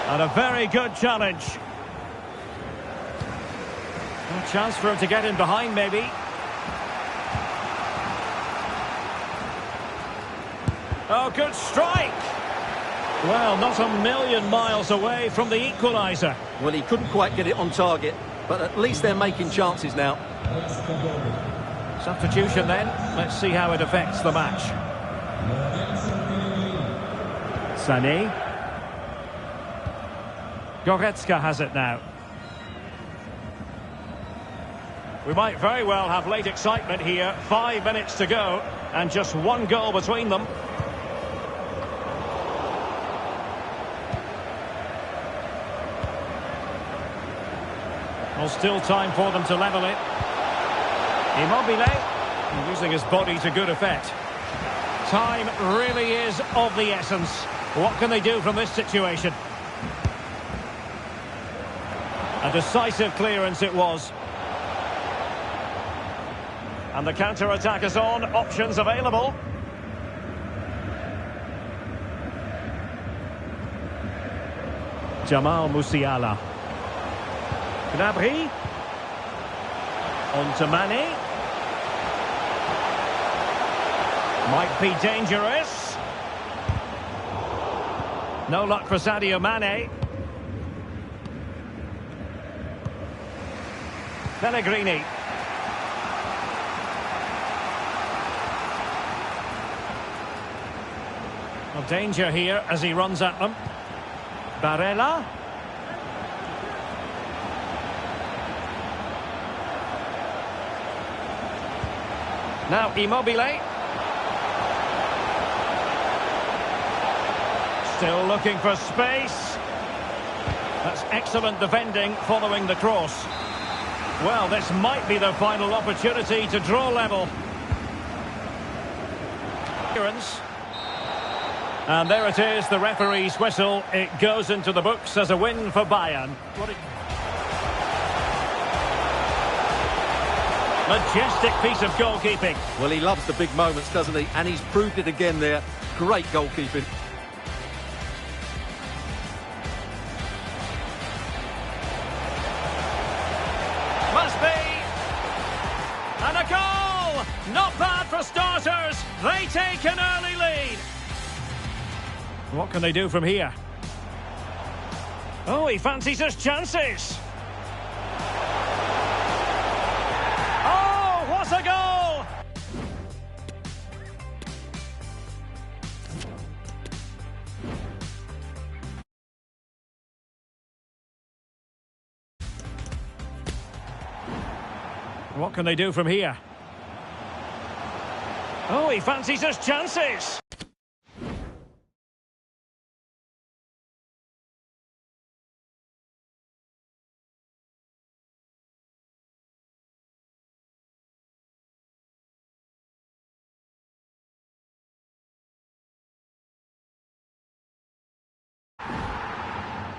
And a very good challenge. A chance for him to get in behind, maybe. Oh, good strike! Well, not a million miles away from the equaliser. Well, he couldn't quite get it on target, but at least they're making chances now. Substitution then. Let's see how it affects the match. Sané. Goretzka has it now. We might very well have late excitement here. 5 minutes to go, and just one goal between them. Well, still time for them to level it. Immobile, using his body to good effect. Time really is of the essence. What can they do from this situation? A decisive clearance it was. And the counter-attack is on. Options Jamal Musiala. Gnabry. On to Mane. Might be dangerous. No luck for Sadio Mane. Pellegrini. Well, danger here as he runs at them. Barella. Now Immobile. Still looking for space. That's excellent defending following the cross. Well, this might be the final opportunity to draw level. And there it is, the referee's whistle. It goes into the books as a win for Bayern. Majestic piece of goalkeeping. Well, he loves the big moments, doesn't he? And he's proved it again there. Great goalkeeping. Must be. And a goal! Not bad for starters. They take an early lead. What can they do from here? Oh, he fancies his chances. Oh, what a goal! What can they do from here? Oh, he fancies his chances.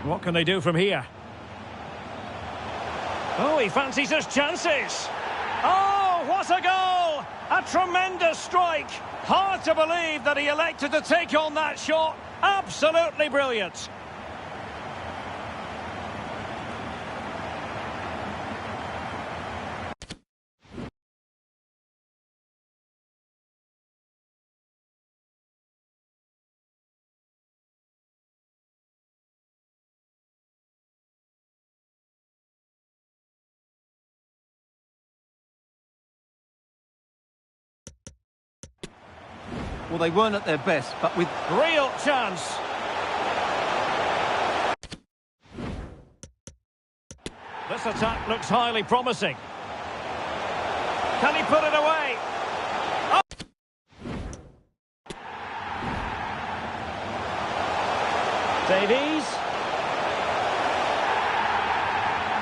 What can they do from here? Oh, he fancies his chances. Oh, what a goal! A tremendous strike. Hard to believe that he elected to take on that shot. Absolutely brilliant. Well, they weren't at their best, but with Real chance. This attack looks highly promising. Can he put it away? Oh. Davies.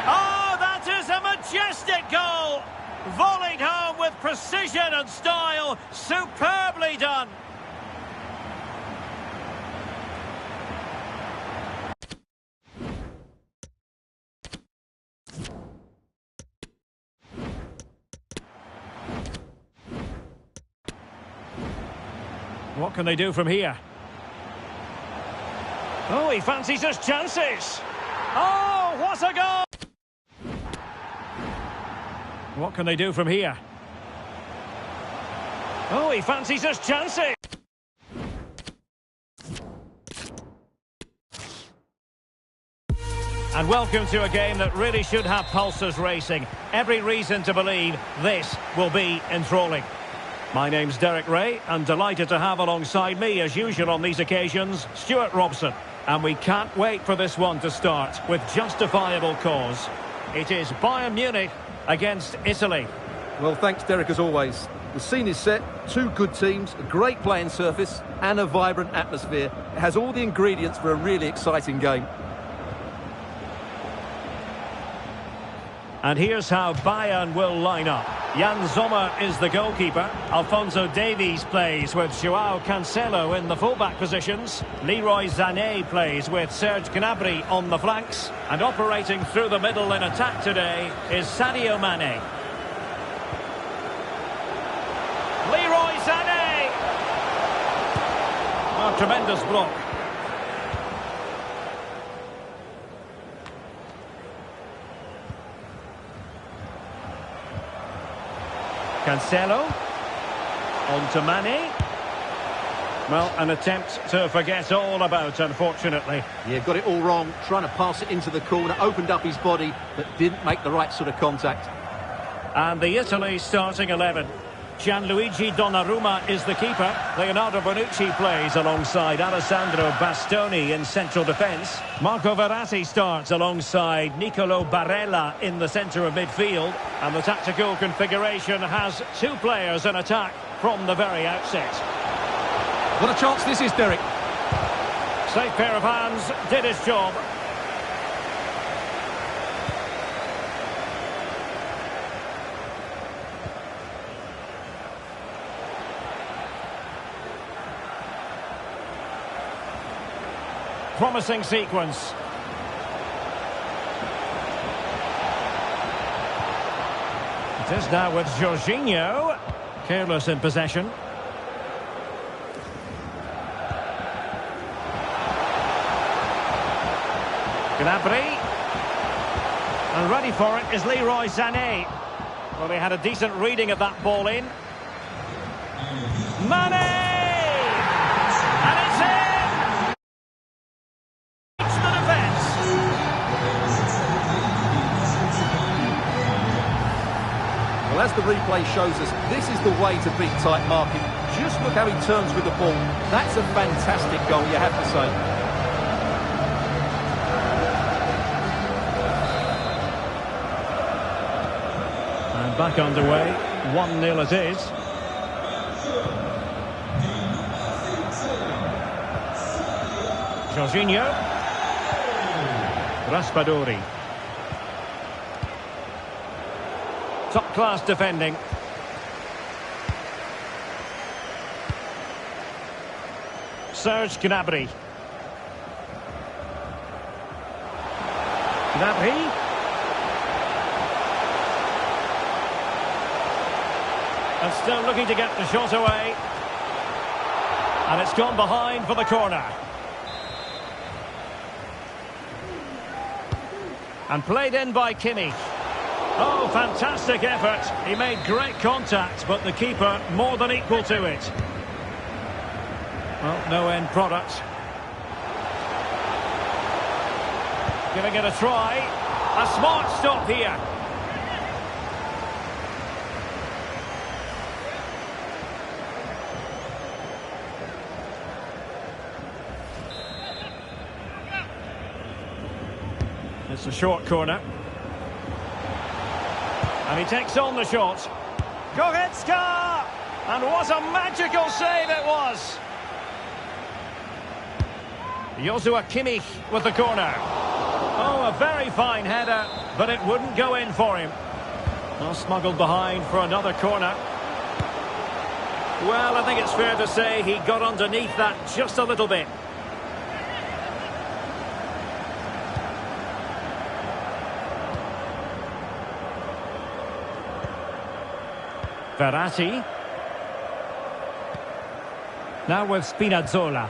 Oh, that is a majestic goal. Volleyed home with precision and style. Superbly done. What can they do from here? Oh, he fancies his chances. Oh, what a goal! What can they do from here? Oh, he fancies his chances. And welcome to a game that really should have pulses racing. Every reason to believe this will be enthralling. My name's Derek Ray, and delighted to have alongside me, as usual on these occasions, Stuart Robson. And we can't wait for this one to start with justifiable cause. It is Bayern Munich against Italy. Well, thanks, Derek, as always. The scene is set, two good teams, a great playing surface and a vibrant atmosphere. It has all the ingredients for a really exciting game. And here's how Bayern will line up. Jan Sommer is the goalkeeper. Alphonso Davies plays with Joao Cancelo in the fullback positions. Leroy Sané plays with Serge Gnabry on the flanks. And operating through the middle in attack today is Sadio Mane. Leroy Sané! Oh, tremendous block. Cancelo. On to Mane. Well, an attempt to forget all about, unfortunately. Yeah, got it all wrong. Trying to pass it into the corner, opened up his body, but didn't make the right sort of contact. And the Italy starting 11. Gianluigi Donnarumma is the keeper. Leonardo Bonucci plays alongside Alessandro Bastoni in central defence. Marco Verratti starts alongside Nicolo Barella in the centre of midfield. And the tactical configuration has two players in attack from the very outset. What a chance this is, Derek. Safe pair of hands, did his job. Promising sequence. It is now with Jorginho. Careless in possession. Gnabry. And ready for it is Leroy Sané. Well, they had a decent reading of that ball in. Mane! And it's in! It's the defence. Well, as the replay shows us, this is the way to beat tight marking. Just look how he turns with the ball. That's a fantastic goal, you have to say. Back underway, 1-0 it is. Jorginho. Raspadori. Top-class defending. Serge Gnabry. Gnabry. And still looking to get the shot away. And it's gone behind for the corner. And played in by Kimmich. Oh, fantastic effort. He made great contact, but the keeper more than equal to it. Well, no end product. Giving it a try. A smart stop here. It's a short corner. And he takes on the shot. Goretzka! And what a magical save it was! Joshua Kimmich with the corner. Oh, a very fine header, but it wouldn't go in for him. Well, smuggled behind for another corner. Well, I think it's fair to say he got underneath that just a little bit. Verratti. Now with Spinazzola.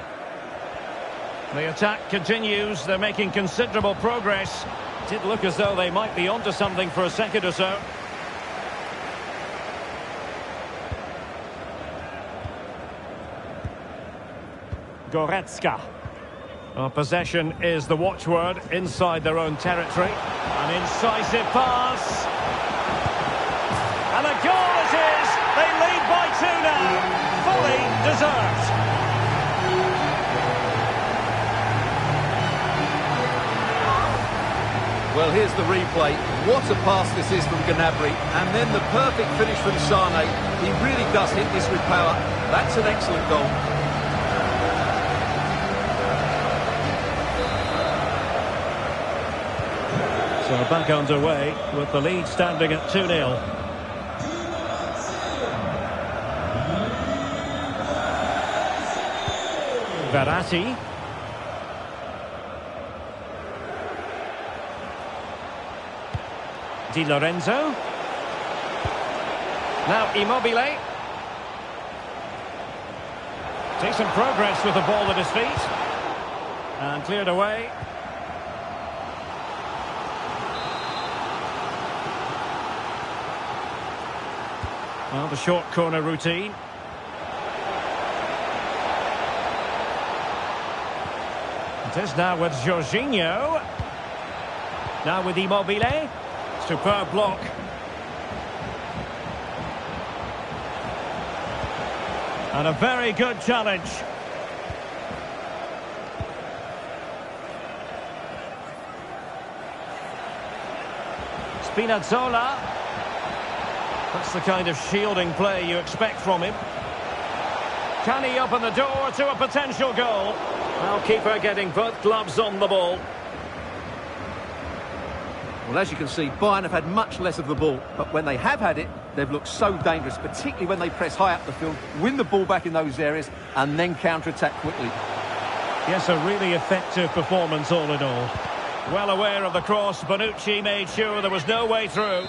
The attack continues. They're making considerable progress. It did look as though they might be onto something for a second or so. Goretzka. Well, possession is the watchword inside their own territory. An incisive pass. And a goal it is! They lead by 2 now. Fully deserved. Well, here's the replay. What a pass this is from Gnabry. And then the perfect finish from Sané. He really does hit this with power. That's an excellent goal. So back underway with the lead standing at 2-0. Verratti. Di Lorenzo. Now Immobile. Decent progress with the ball at his feet. And cleared away. Well, the short corner routine. It is now with Jorginho. Now with Immobile. Superb block. And a very good challenge. Spinazzola. That's the kind of shielding play you expect from him. Can he open the door to a potential goal? Well, keeper getting both gloves on the ball. Well, as you can see, Bayern have had much less of the ball, but when they have had it, they've looked so dangerous, particularly when they press high up the field, win the ball back in those areas, and then counter-attack quickly. Yes, a really effective performance all in all. Well aware of the cross, Bonucci made sure there was no way through.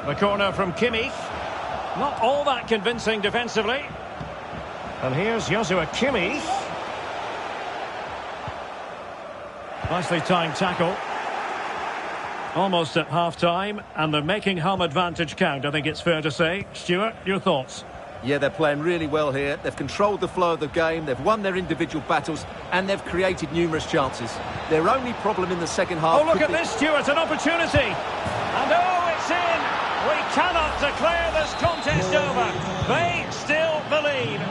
The corner from Kimmich. Not all that convincing defensively. And here's Joshua Kimmich. Nicely timed tackle. Almost at half-time, and they're making home advantage count, I think it's fair to say. Stuart, your thoughts? Yeah, they're playing really well here. They've controlled the flow of the game, they've won their individual battles, and they've created numerous chances. Their only problem in the second half... Oh, look at this, Stuart, an opportunity! And oh, it's in! We cannot declare this contest over. They still believe.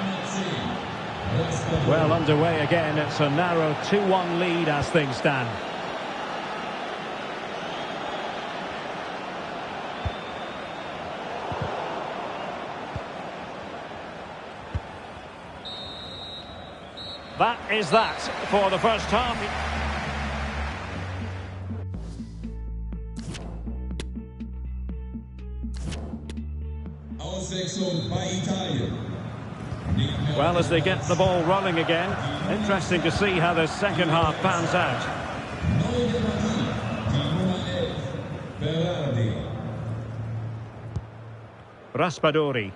Well, underway again. It's a narrow 2-1 lead as things stand. That is that for the first half. Well, as they get the ball rolling again, interesting to see how the second half pans out. Raspadori.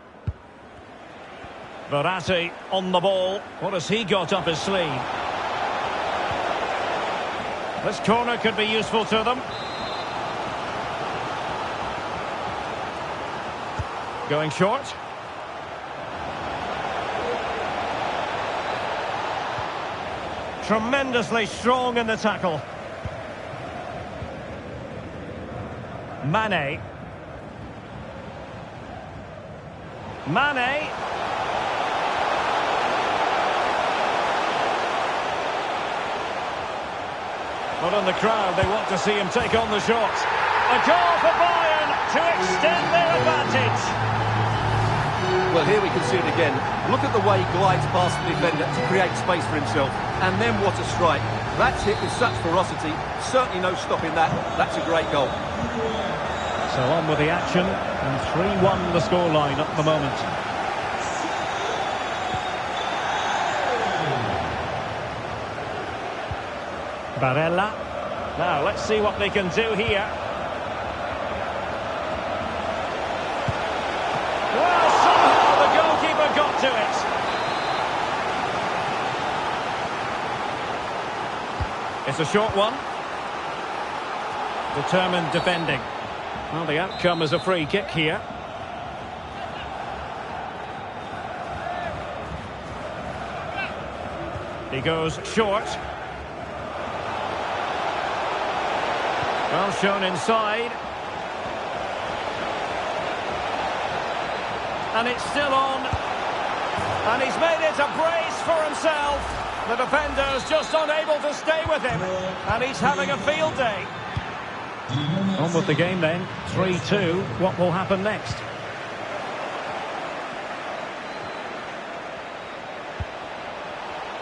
Verratti on the ball. What has he got up his sleeve? This corner could be useful to them. Going short. Tremendously strong in the tackle. Mane. Mane. But on the crowd, they want to see him take on the shot. A goal for Bayern to extend their advantage. Well, here we can see it again. Look at the way he glides past the defender to create space for himself. And then what a strike. That's hit with such ferocity. Certainly no stopping that. That's a great goal. So on with the action. And 3-1 the scoreline at the moment. Barella. Now, let's see what they can do here. Well, somehow the goalkeeper got to it. It's a short one. Determined defending. Well, the outcome is a free kick here. He goes short. Well shown inside. And it's still on. And he's made it a brace for himself. The defender's just unable to stay with him. And he's having a field day. On with the game then. 3-2. What will happen next?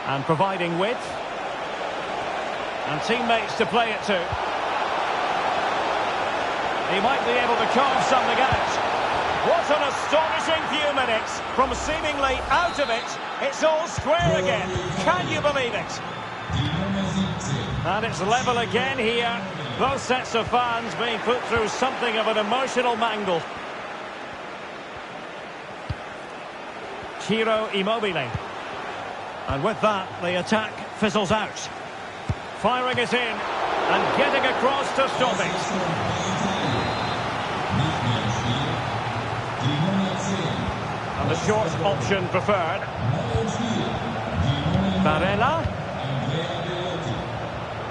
And providing width. And teammates to play it to. He might be able to carve something out. What an astonishing few minutes. From seemingly out of it, it's all square again. Can you believe it? And it's level again here. Both sets of fans being put through something of an emotional mangle. Ciro Immobile. And with that, the attack fizzles out. Firing it in and getting across to stop it. short option preferred. Barella.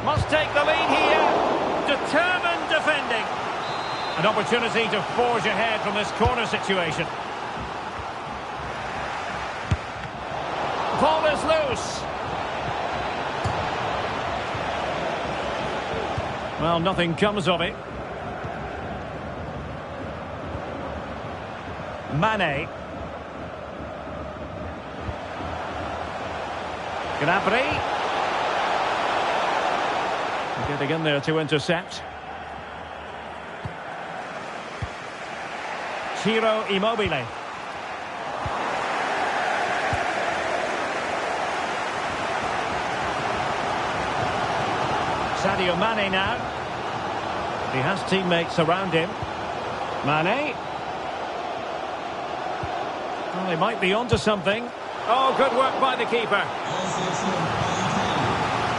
Must take the lead here. Determined defending. An opportunity to forge ahead from this corner situation. Ball is loose. Well, nothing comes of it. Mane. Gnabry. Getting in there to intercept. Ciro Immobile. Sadio Mane now. He has teammates around him. Mane. Well, he might be onto something. Oh, good work by the keeper.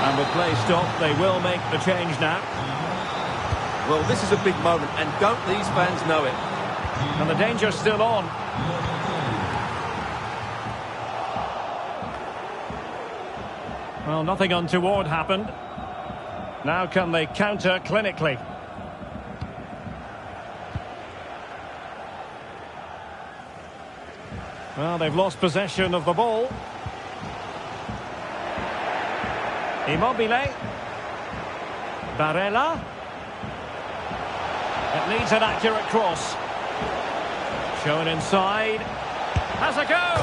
And with play stopped, they will make the change now. Well, this is a big moment, and don't these fans know it? And the danger's still on. Well, nothing untoward happened. Now can they counter clinically? Well, they've lost possession of the ball. Immobile. Barella. It needs an accurate cross. Shown inside. Has a go!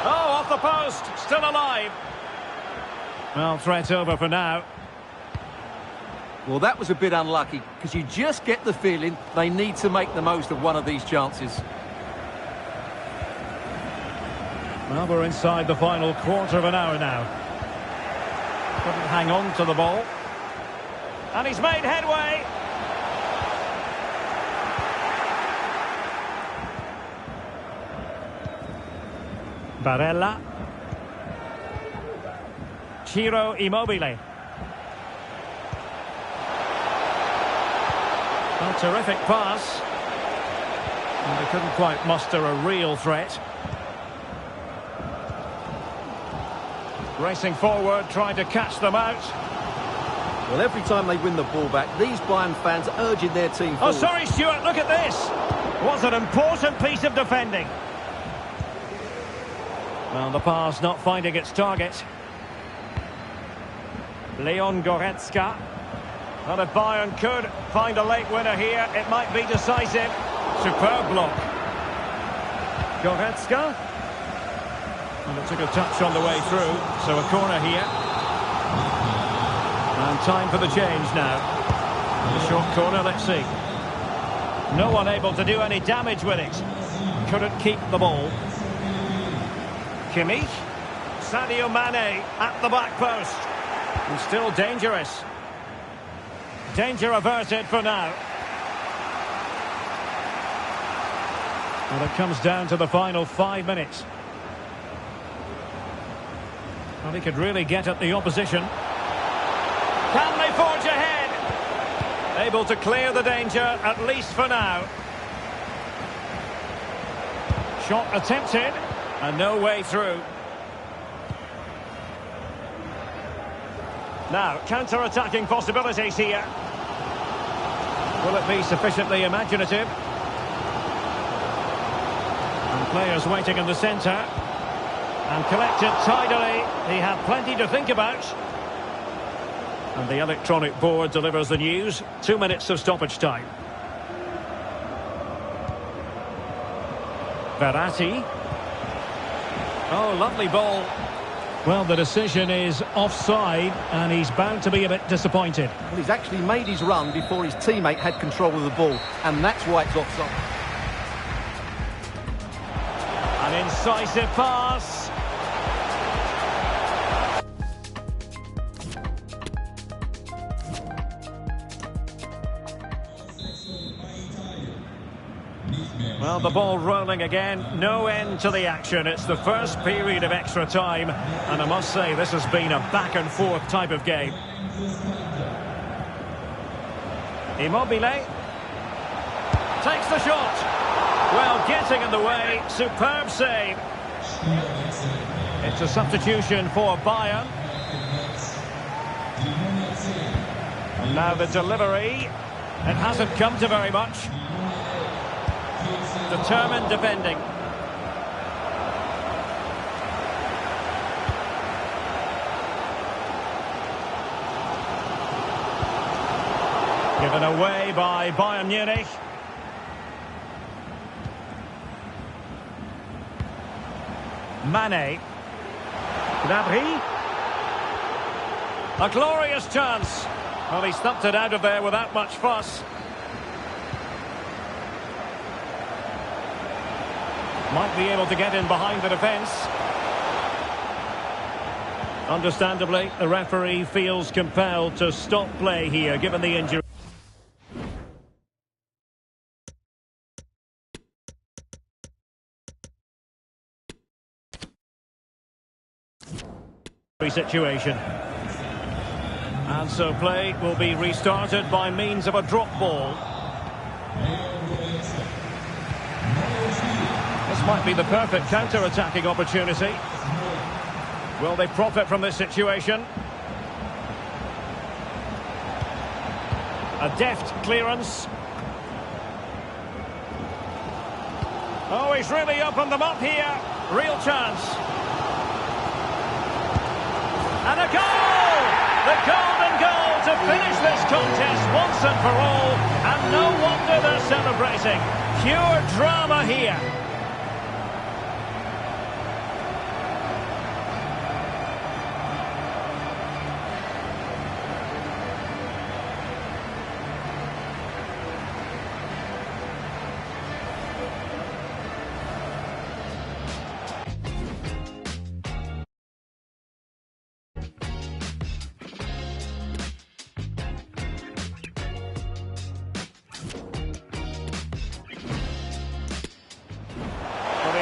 Oh, off the post. Still alive. Well, threat over for now. Well, that was a bit unlucky, because you just get the feeling they need to make the most of one of these chances. Well, we're inside the final quarter of an hour now. Couldn't hang on to the ball. And he's made headway. Barella. Ciro Immobile. A terrific pass. And they couldn't quite muster a real threat. Racing forward, trying to catch them out. Well, every time they win the ball back, these Bayern fans are urging their team forward. Oh, sorry, Stuart, look at this. Was an important piece of defending. Well, the pass not finding its target. Leon Goretzka. Well, if Bayern could find a late winner here, it might be decisive. Superb block. Goretzka. And it took a touch on the way through, so a corner here. And time for the change now. The short corner, let's see. No one able to do any damage with it. Couldn't keep the ball. Kimmich. Sadio Mane at the back post. And still dangerous. Danger averted for now. Well, it comes down to the final 5 minutes. Well, he could really get at the opposition. Can they forge ahead? Able to clear the danger, at least for now. Shot attempted, and no way through. Now, counter-attacking possibilities here. Will it be sufficiently imaginative? And players waiting in the centre. And collected tidily. He had plenty to think about. And the electronic board delivers the news. 2 minutes of stoppage time. Verratti. Oh, lovely ball. Well, the decision is offside, and he's bound to be a bit disappointed. Well, he's actually made his run before his teammate had control of the ball, and that's why it's offside. An incisive pass. Well, the ball rolling again. No end to the action. It's the first period of extra time. And I must say, this has been a back-and-forth type of game. Immobile. Takes the shot. Well, getting in the way. Superb save. It's a substitution for Bayern. And now the delivery. It hasn't come to very much. Determined defending. Given away by Bayern Munich. Mane. Gnabry. A glorious chance. Well, he stumped it out of there without much fuss. Might be able to get in behind the defence. Understandably, the referee feels compelled to stop play here, given the injury. Situation. And so play will be restarted by means of a drop ball. This might be the perfect counter-attacking opportunity. Will they profit from this situation? A deft clearance. Oh, he's really opened them up here. Real chance. And a goal! The golden goal to finish this contest once and for all. And no wonder they're celebrating. Pure drama here.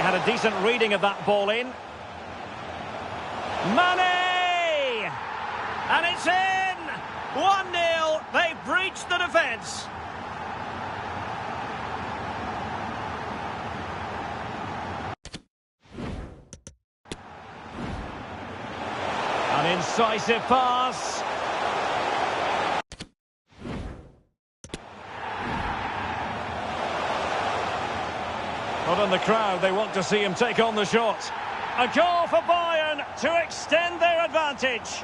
Had a decent reading of that ball in. Mane! And it's in! 1-0. They breached the defence. An incisive pass. Not in the crowd, they want to see him take on the shot. A goal for Bayern to extend their advantage.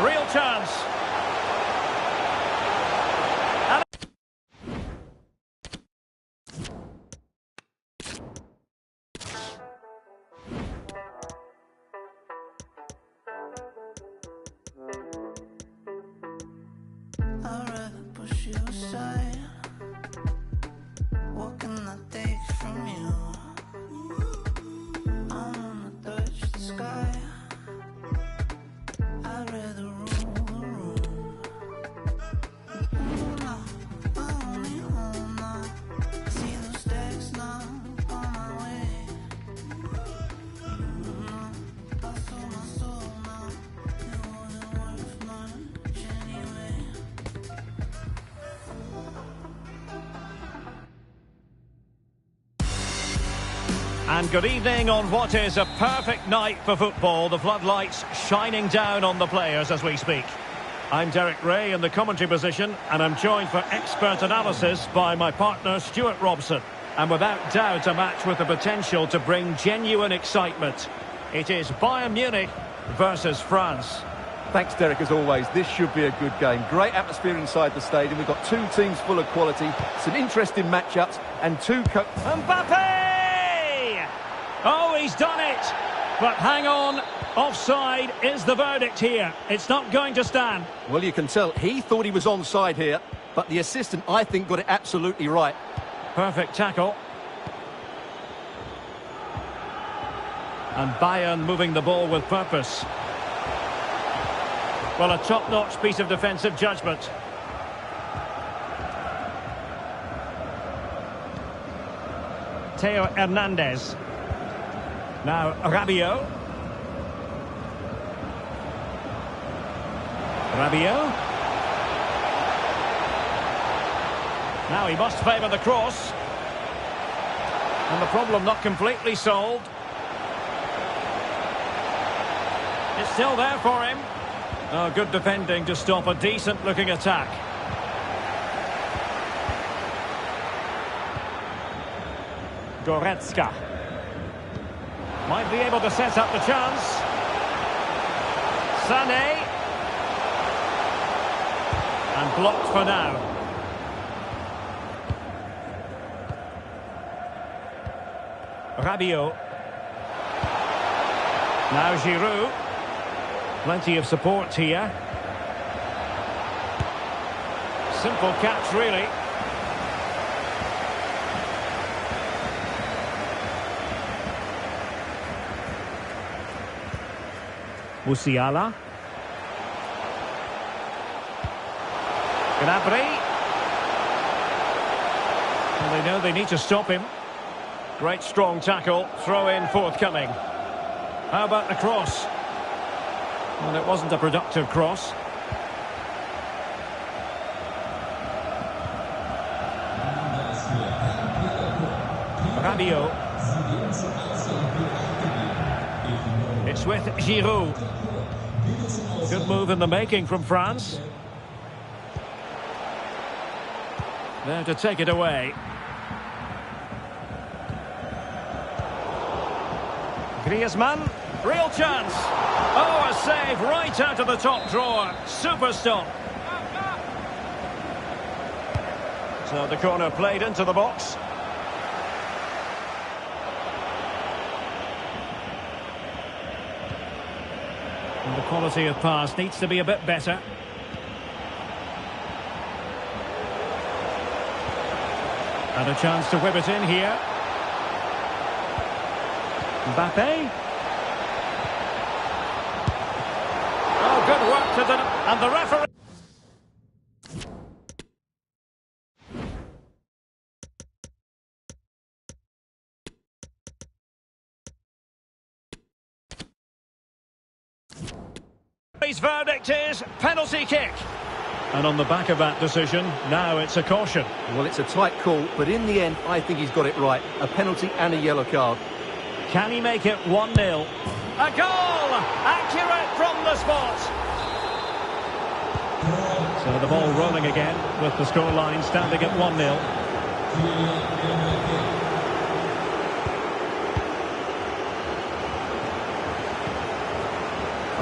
Real chance. I'd rather push you aside. What can I take from you? I wanna touch the sky. I'd rather rule the room. I see those stacks now on my way. I sold my soul now. It wasn't worth much anyway. And good evening on what is a perfect night for football. The floodlights shining down on the players as we speak. I'm Derek Ray in the commentary position, and I'm joined for expert analysis by my partner Stuart Robson. And without doubt a match with the potential to bring genuine excitement. It is Bayern Munich versus France. Thanks, Derek, as always. This should be a good game. Great atmosphere inside the stadium. We've got two teams full of quality, some interesting matchups, and Mbappe! Oh, he's done it! But hang on, offside is the verdict here. It's not going to stand. Well, you can tell he thought he was onside here, but the assistant, I think, got it absolutely right. Perfect tackle. And Bayern moving the ball with purpose. Well, a top-notch piece of defensive judgment. Theo Hernandez. Now Rabiot. Rabiot. Now he must favour the cross. And the problem not completely solved. It's still there for him. Oh, good defending to stop a decent-looking attack. Goretzka. Might be able to set up the chance. Sané. And blocked for now. Rabiot. Now Giroud. Plenty of support here. Simple catch, really. Musiala. Gnabry. Well, they know they need to stop him. Great strong tackle. Throw in forthcoming. How about the cross? Well, it wasn't a productive cross. Rabiot. It's with Giroud. Good move in the making from France. There to take it away. Griezmann, real chance. Oh, a save right out of the top drawer. Super stop. So the corner played into the box. And the quality of pass needs to be a bit better. And a chance to whip it in here. Mbappe. Oh, good work to the... And the referee... His verdict is penalty kick. And on the back of that decision, now it's a caution. Well, it's a tight call, but in the end, I think he's got it right. A penalty and a yellow card. Can he make it 1-0? A goal! Accurate from the spot. So the ball rolling again with the scoreline standing at 1-0.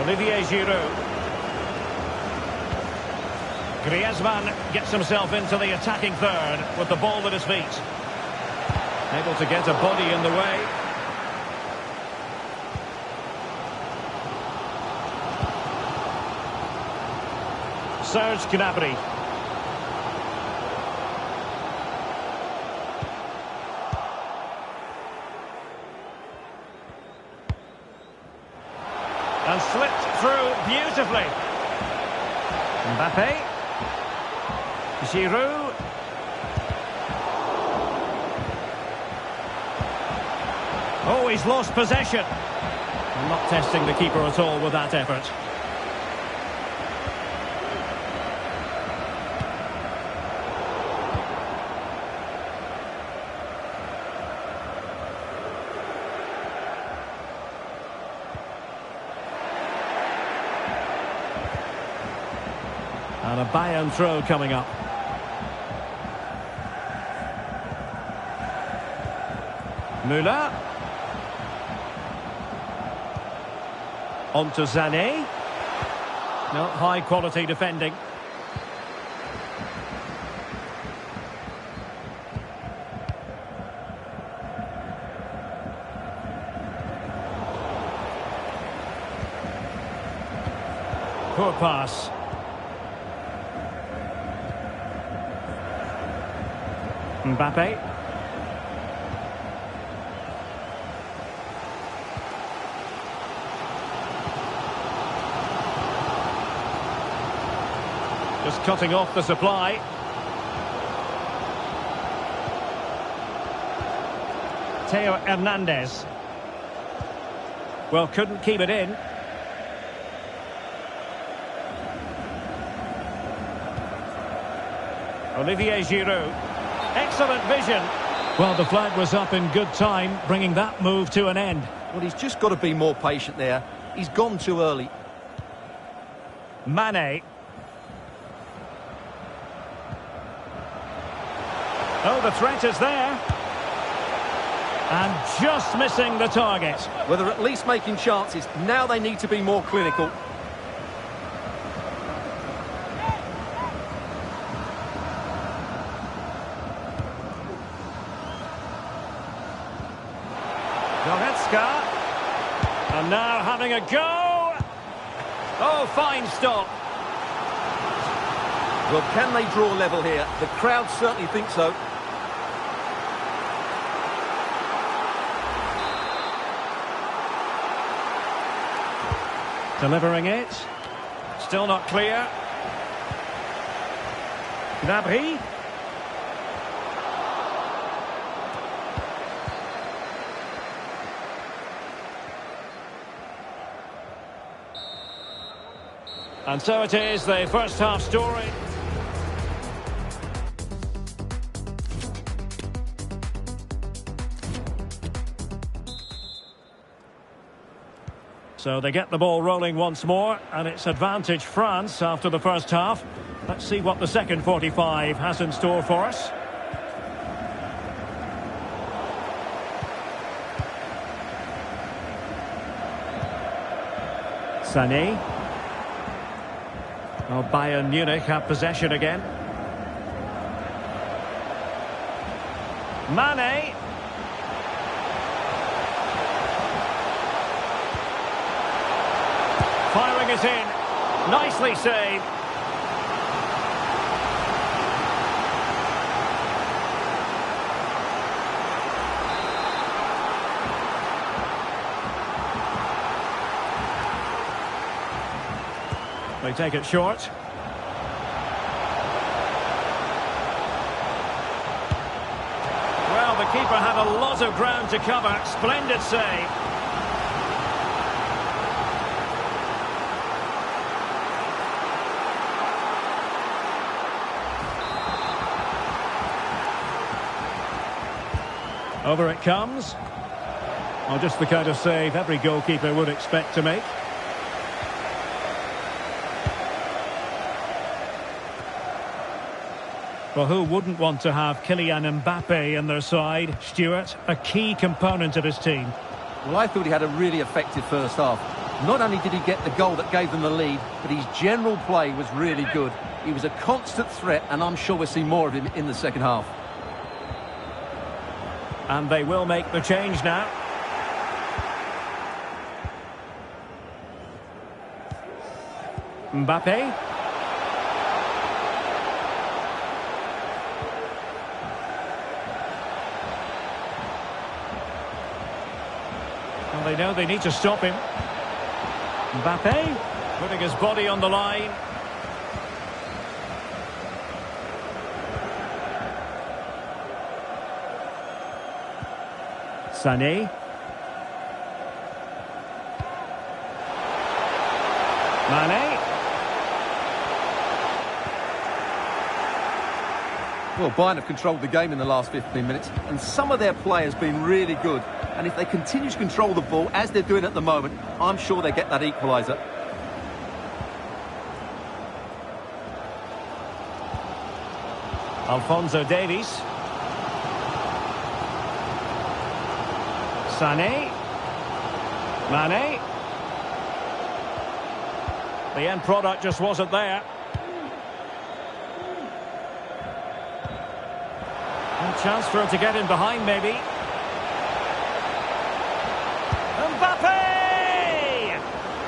Olivier Giroud. Griezmann gets himself into the attacking third with the ball at his feet. Able to get a body in the way. Serge Gnabry. And slipped through beautifully. Mbappe. Giroud. Oh, he's lost possession. Not testing the keeper at all with that effort. And a Bayern throw coming up. Müller. On to Sané. No, high quality defending. Poor pass. Mbappe. Just cutting off the supply. Theo Hernandez. Well, couldn't keep it in. Olivier Giroud. Excellent vision. Well, the flag was up in good time, bringing that move to an end. Well, he's just got to be more patient there. He's gone too early. Mane. Oh, the threat is there. And just missing the target. Well, they're at least making chances. Now they need to be more clinical. Goretzka. And now having a go. Oh, fine stop. Well, can they draw level here? The crowd certainly think so. Delivering it. Still not clear. Gnabry. And so it is, the first half story. So they get the ball rolling once more, and it's advantage France after the first half. Let's see what the second 45 has in store for us. Sané. Well, Bayern Munich have possession again. Mane. Firing it in. Nicely saved. They take it short. Well, the keeper had a lot of ground to cover. Splendid save. Over it comes. Well, just the kind of save every goalkeeper would expect to make. Well, who wouldn't want to have Kylian Mbappe in their side? Stuart, a key component of his team. Well, I thought he had a really effective first half. Not only did he get the goal that gave them the lead, but his general play was really good. He was a constant threat, and I'm sure we'll see more of him in the second half. And they will make the change now. Mbappe. Well, they know they need to stop him. Mbappe putting his body on the line. Sané. Mane. Well, Bayern have controlled the game in the last 15 minutes, and some of their play has been really good. And if they continue to control the ball, as they're doing at the moment, I'm sure they get that equaliser. Alphonso Davies. Sané. Mane. The end product just wasn't there. A chance for him to get in behind, maybe. Mbappe!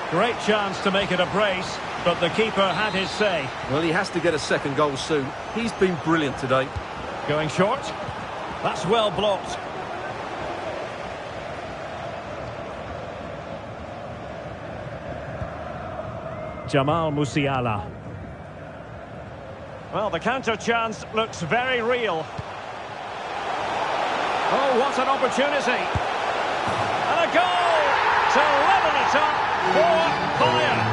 Great chance to make it a brace, but the keeper had his say. Well, he has to get a second goal soon. He's been brilliant today. Going short. That's well blocked. Jamal Musiala. Well, the counter chance looks very real. Oh, what an opportunity. And a goal! to level it up for Bayern.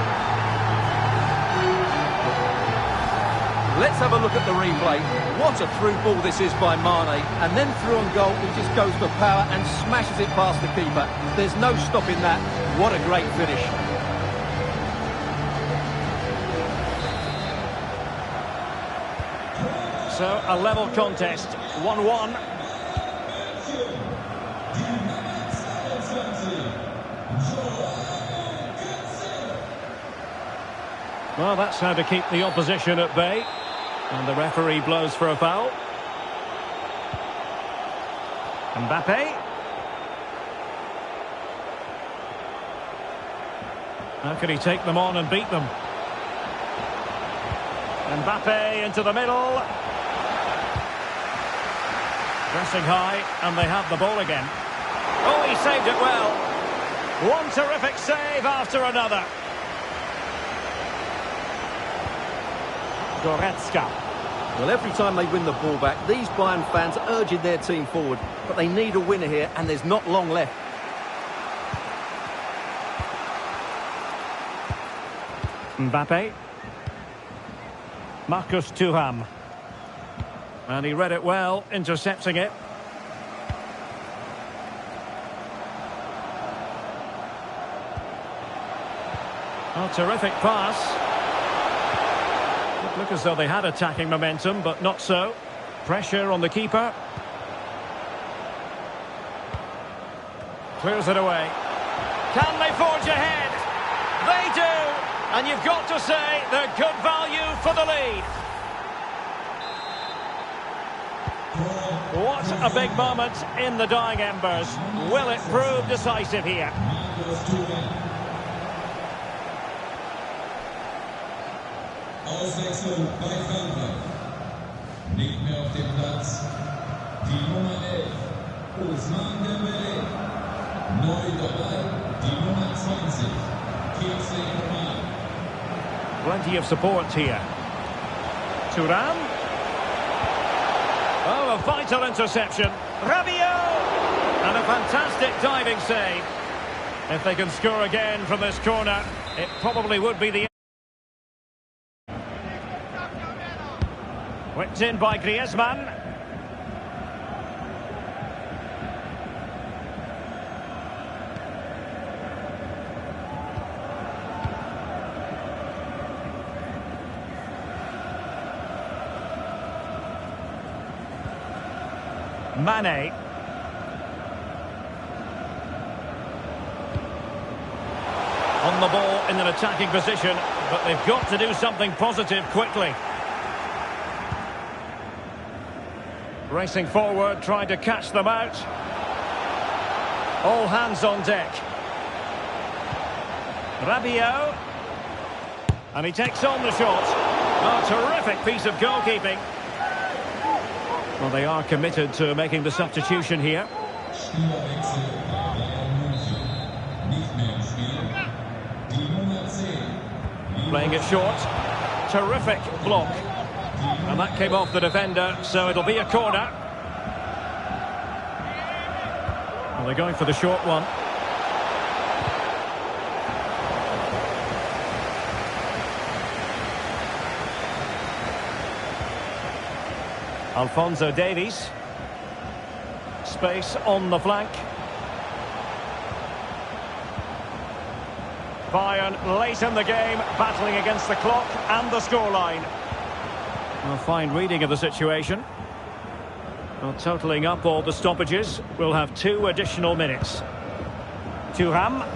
Let's have a look at the replay. What a through ball this is by Mane. And then through on goal, he just goes for power and smashes it past the keeper. There's no stopping that. What a great finish. So, a level contest, 1-1. Well, that's how to keep the opposition at bay. And the referee blows for a foul. Mbappe. How can he take them on and beat them? Mbappe into the middle. Pressing high, and they have the ball again. Oh, he saved it well. One terrific save after another. Goretzka. Well, every time they win the ball back, these Bayern fans are urging their team forward. But they need a winner here, and there's not long left. Mbappe. Marcus Thuram. And he read it well, intercepting it. Oh, terrific pass. Look as though they had attacking momentum, but not so. Pressure on the keeper. Clears it away. Can they forge ahead? They do! And you've got to say they're good value for the lead. What a big moment in the dying embers. Will it prove decisive here? Auswechslung bei Frankreich. Nicht mehr auf dem Platz. Die Nummer 11, Ousmane Dembélé. Neu dabei, die Nummer 20, Kingsley Coman. Plenty of support here. Thuram. Oh, a vital interception. Rabiot! And a fantastic diving save. If they can score again from this corner, it probably would be the... Whipped in by Griezmann. Mane. On the ball in an attacking position, but they've got to do something positive quickly. Racing forward, trying to catch them out. All hands on deck. Rabiot. And he takes on the shot. Oh, terrific piece of goalkeeping. Well, they are committed to making the substitution here. Spielerwechsel bei Bayern München. Nicht mehr im Spiel. Die Nummer 10. Playing it short. Terrific block. And that came off the defender, so it'll be a corner. Well, they're going for the short one. Alphonso Davies. Space on the flank. Bayern late in the game, battling against the clock and the scoreline. A fine reading of the situation. Well, totalling up all the stoppages, we'll have 2 additional minutes. Thuram.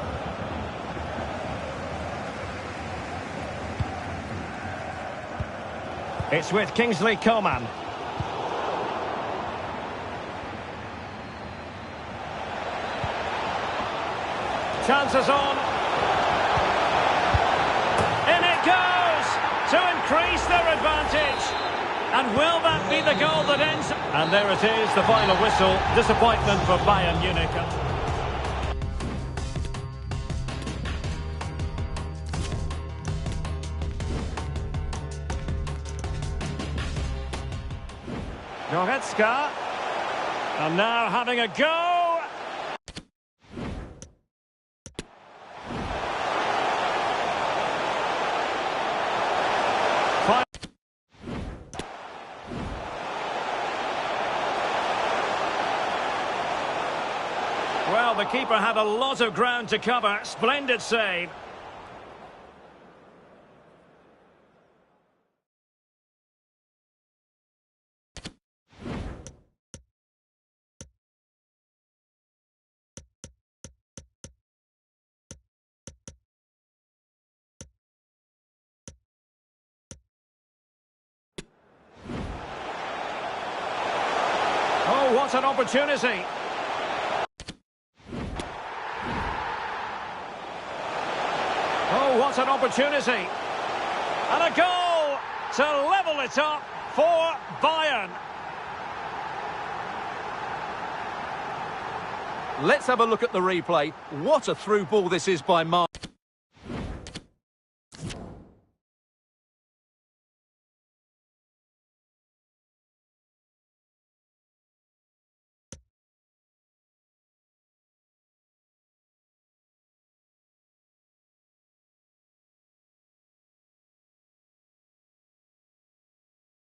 It's with Kingsley Coman. Chances on. In it goes to increase their advantage. And will that be the goal that ends? And there it is, the final whistle. Disappointment for Bayern Munich. Goretzka. And now having a go. Well, the keeper had a lot of ground to cover. Splendid save. Oh, what an opportunity. Oh, what an opportunity. And a goal to level it up for Bayern. Let's have a look at the replay. What a through ball this is by Mark.